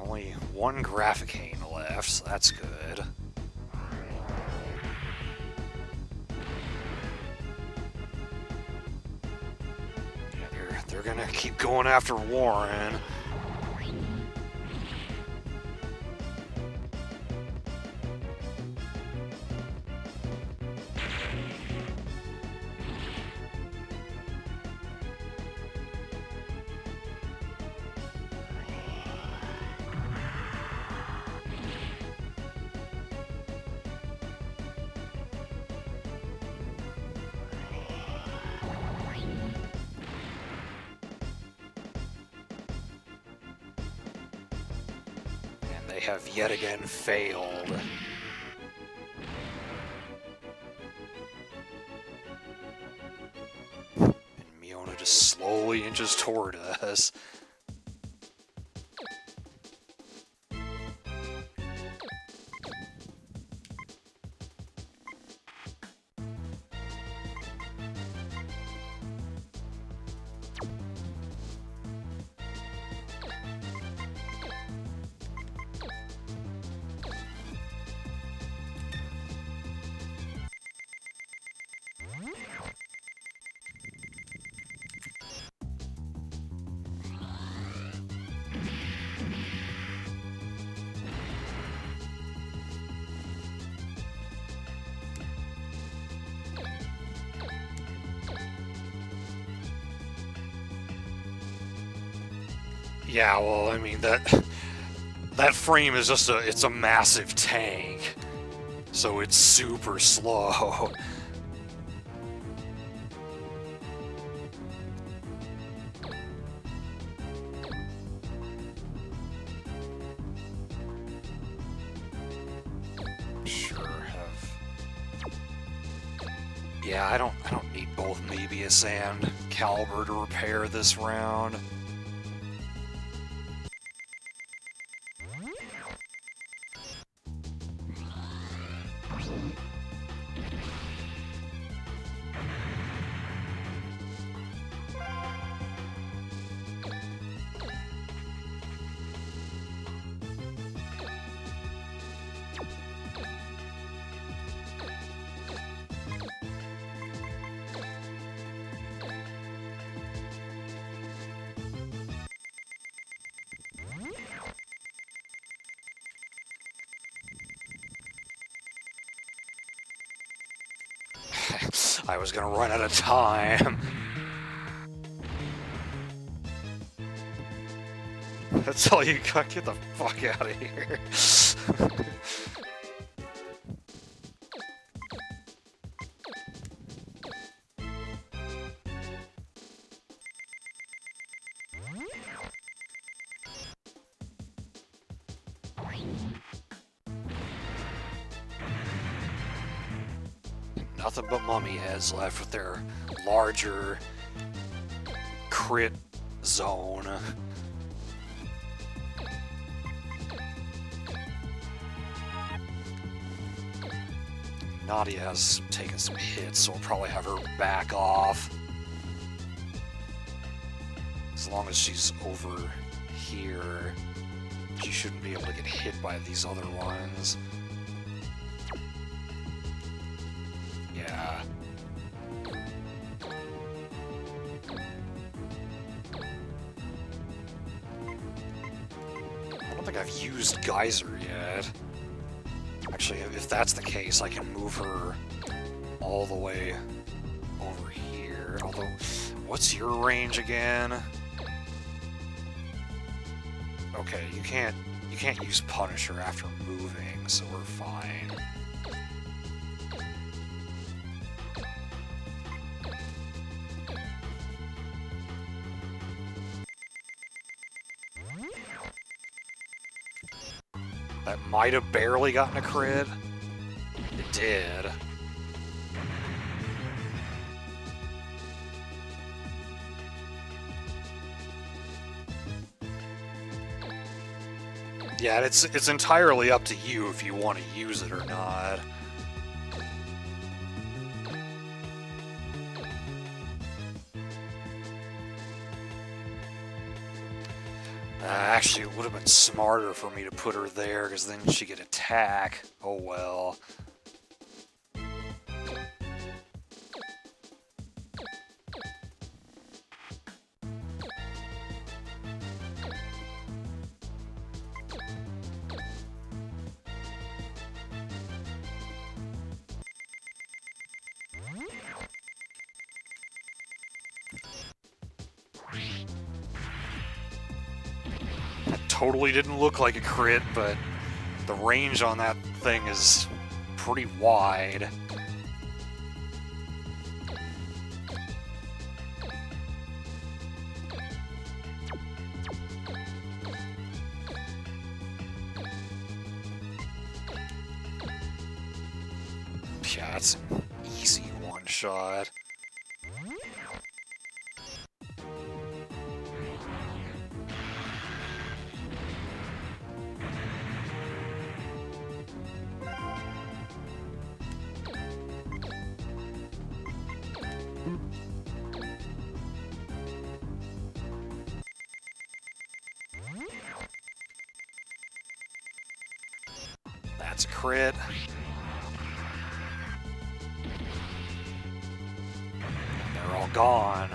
Only one Graphicane left, so that's good. Yeah, they're gonna keep going after Warren. They have yet again failed. And Miona just slowly inches toward us. Yeah, well, I mean, that frame is just it's a massive tank. So it's super slow. Sure have. Yeah, I don't need both Mebius and Caliber to repair this round. I was gonna run out of time. That's all you got. Get the fuck out of here. Nothing but mummy heads left with their larger crit zone. Nadia has taken some hits, so we'll probably have her back off. as long as she's over here, she shouldn't be able to get hit by these other ones. Yeah. I don't think I've used Geyser yet. Actually, if that's the case, I can move her all the way over here. Although, what's your range again? Okay, you can't use Punisher after moving, so we're fine. That might have barely gotten a crit. It did. Yeah, it's entirely up to you if you want to use it or not. Actually, it would have been smarter for me to put her there, because then she could attack. Oh well. Totally didn't look like a crit, but the range on that thing is pretty wide. Yeah, that's an easy one-shot. That's a crit. They're all gone.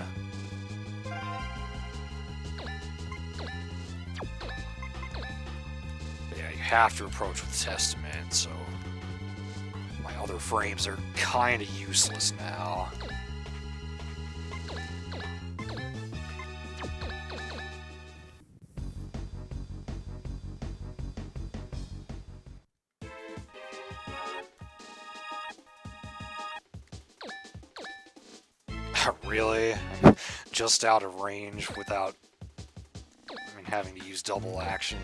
Yeah, you have to approach with Testament, so my other frames are kind of useless now. Really? Just out of range without, having to use double action.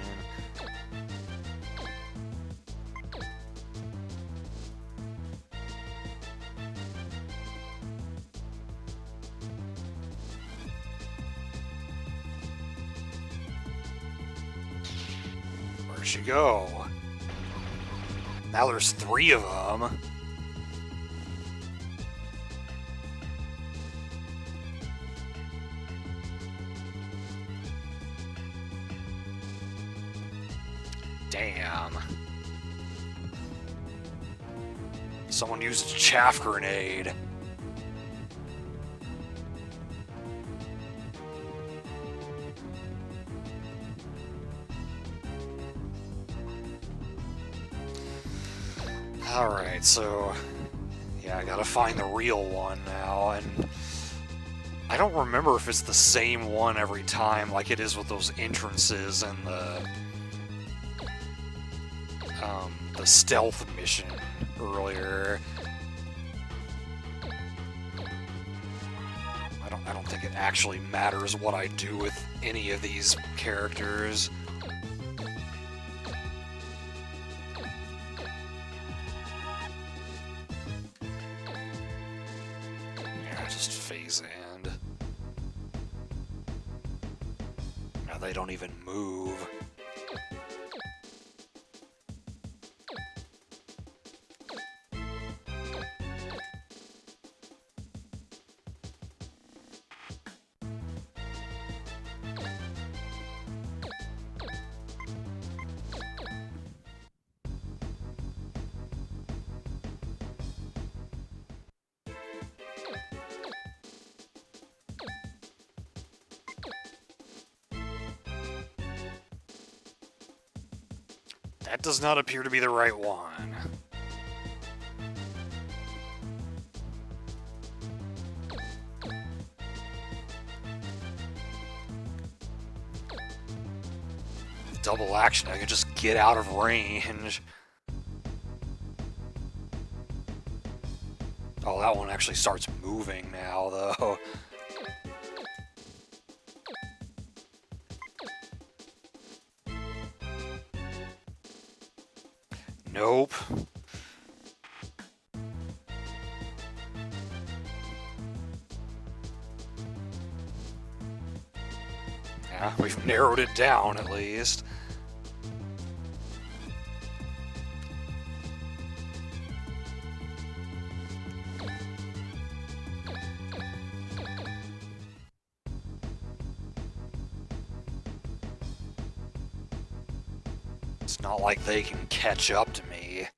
Where'd she go? Now there's 3 of them. Damn. Someone used a chaff grenade. Alright, so yeah, I gotta find the real one now, and I don't remember if it's the same one every time like it is with those entrances and the stealth mission earlier. I don't think it actually matters what I do with any of these characters. Yeah, just phase end. Now they don't even move. That does not appear to be the right one. With double action, I can just get out of range. Oh, that one actually starts moving now, though. Nope. Yeah, we've narrowed it down at least. It's not like they can catch up to me.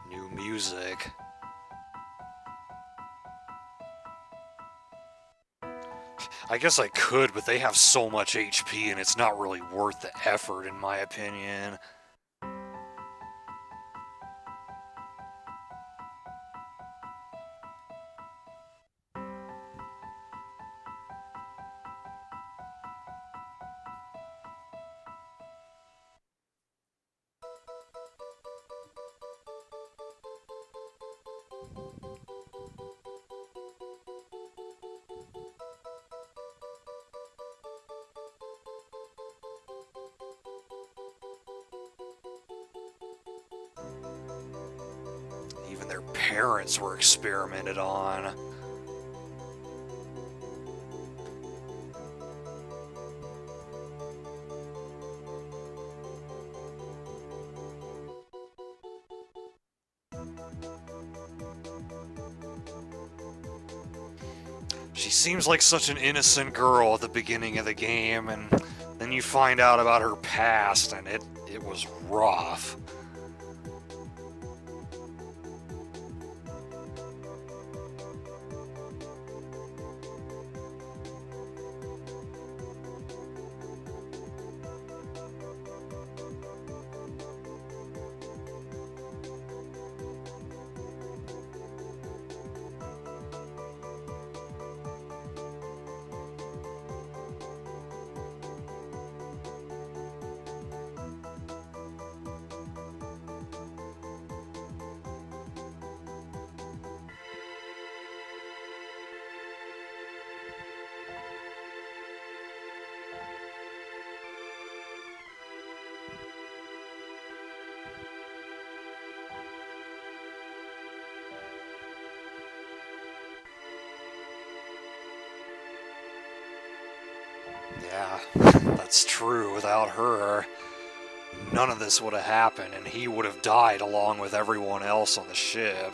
New music. I guess I could, but they have so much HP and it's not really worth the effort in my opinion. Even their parents were experimented on. She seems like such an innocent girl at the beginning of the game, and then you find out about her past, and it was rough. Yeah, that's true. Without her, none of this would have happened, and he would have died along with everyone else on the ship.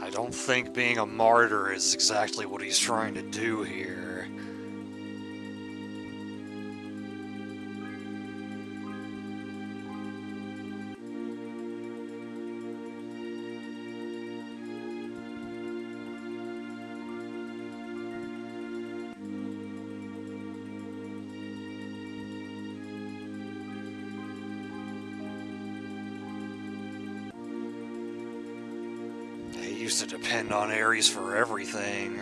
I don't think being a martyr is exactly what he's trying to do here. He used to depend on Ares for everything.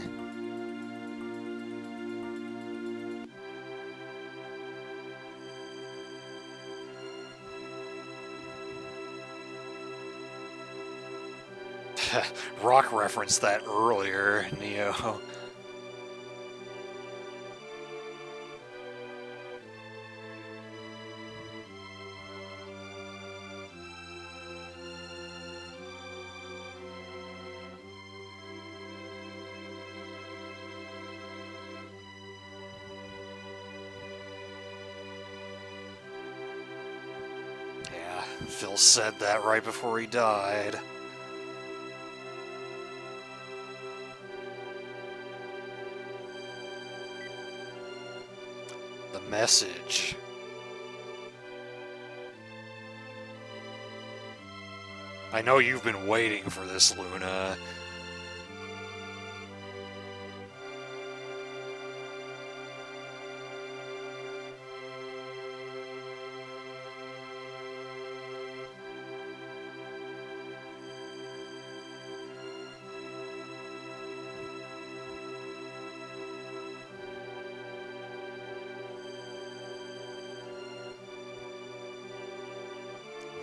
Rock referenced that earlier, Neo. Yeah, Phil said that right before he died. The message. I know you've been waiting for this, Luna.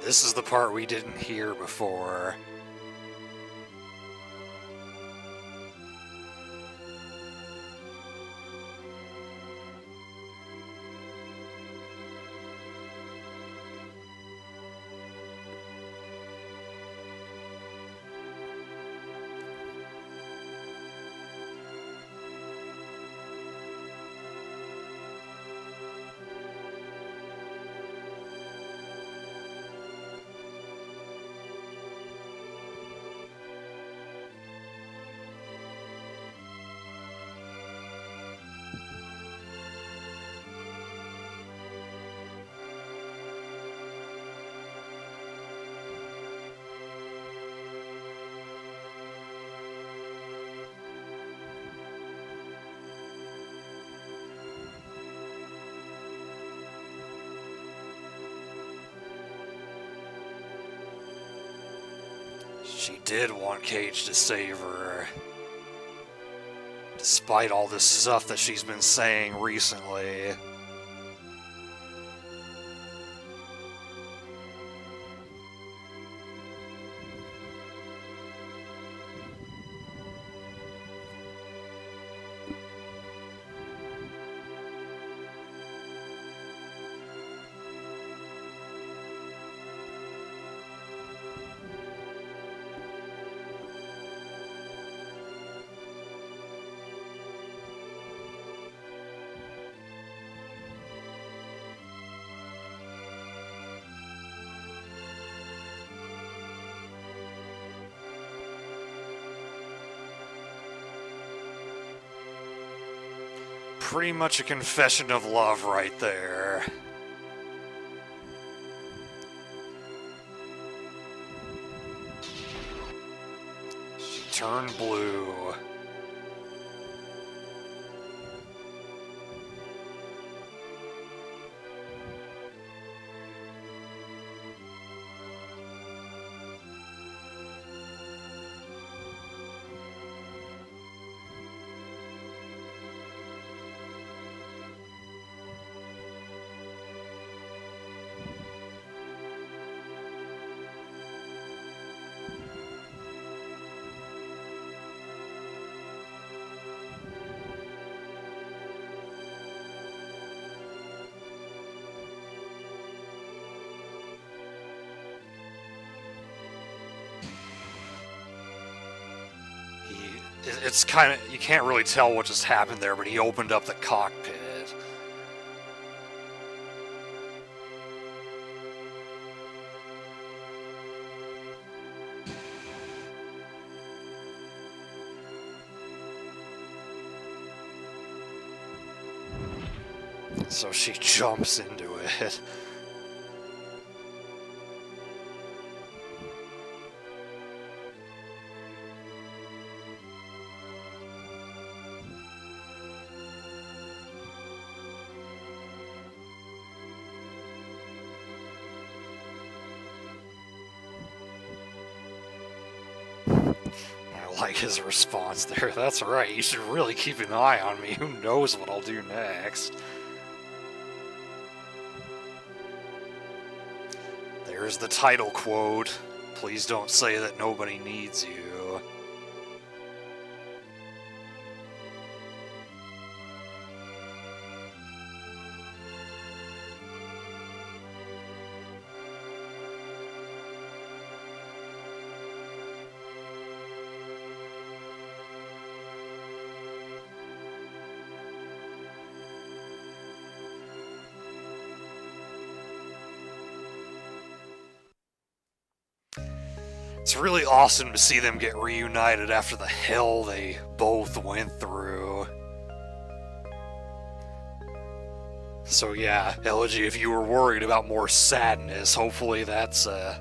This is the part we didn't hear before. She did want Cage to save her. Despite all this stuff that she's been saying recently. Pretty much a confession of love right there. She turned blue. It's kind of, you can't really tell what just happened there, but he opened up the cockpit. So she jumps into it. I like his response there. That's right, you should really keep an eye on me. Who knows what I'll do next? There's the title quote. Please don't say that nobody needs you. It's really awesome to see them get reunited after the hell they both went through. So yeah, Elegy, if you were worried about more sadness, hopefully that's a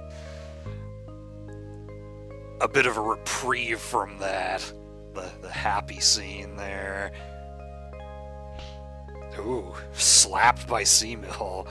bit of a reprieve from that. The happy scene there. Ooh, slapped by Seamill.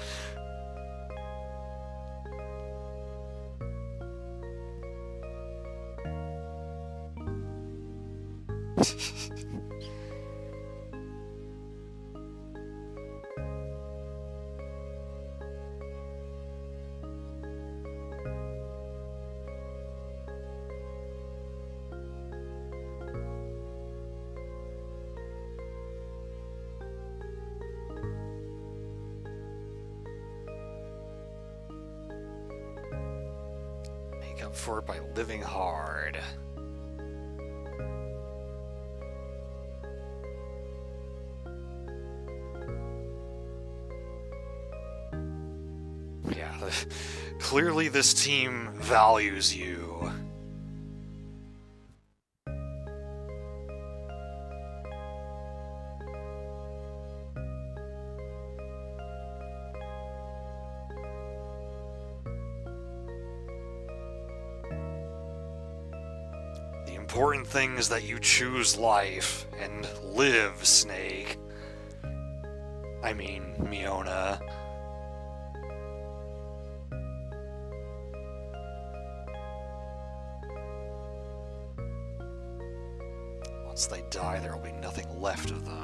Make up for it by living hard. Yeah, clearly this team values you. The important thing is that you choose life and live, Snake. I mean, Miona. Once they die, there will be nothing left of them.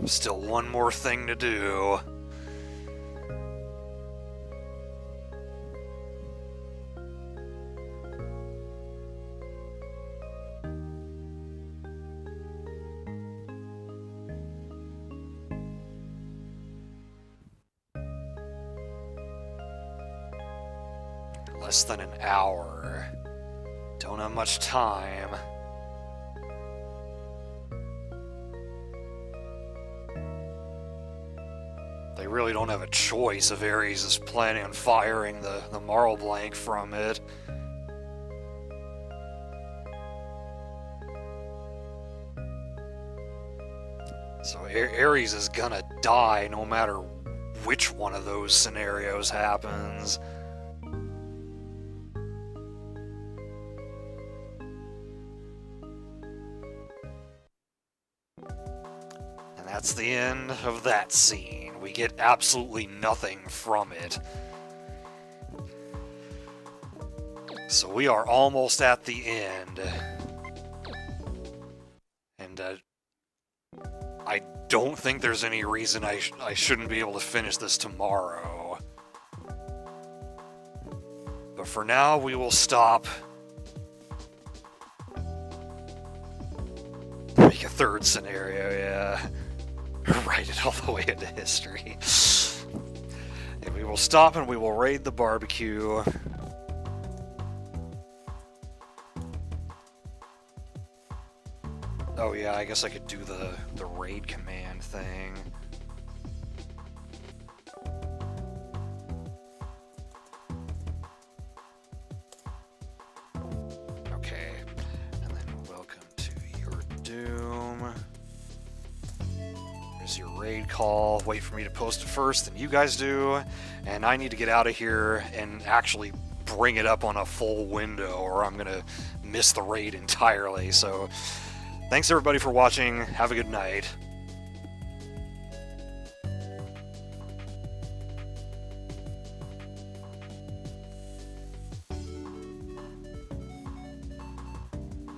Still one more thing to do. Less than an hour. Don't have much time. They really don't have a choice if Ares is planning on firing the Marlblanc from it. So Ares is gonna die no matter which one of those scenarios happens. And that's the end of that scene. We get absolutely nothing from it. So we are almost at the end. And I don't think there's any reason I shouldn't be able to finish this tomorrow. But for now, we will stop. Make a third scenario, yeah. Write it all the way into history. And we will stop and we will raid the barbecue. Oh yeah, I guess I could do the raid command thing. Okay, and then welcome to your doom. There's your raid call. Wait for me to post it first, and you guys do. And I need to get out of here and actually bring it up on a full window, or I'm gonna miss the raid entirely. So, thanks everybody for watching. Have a good night.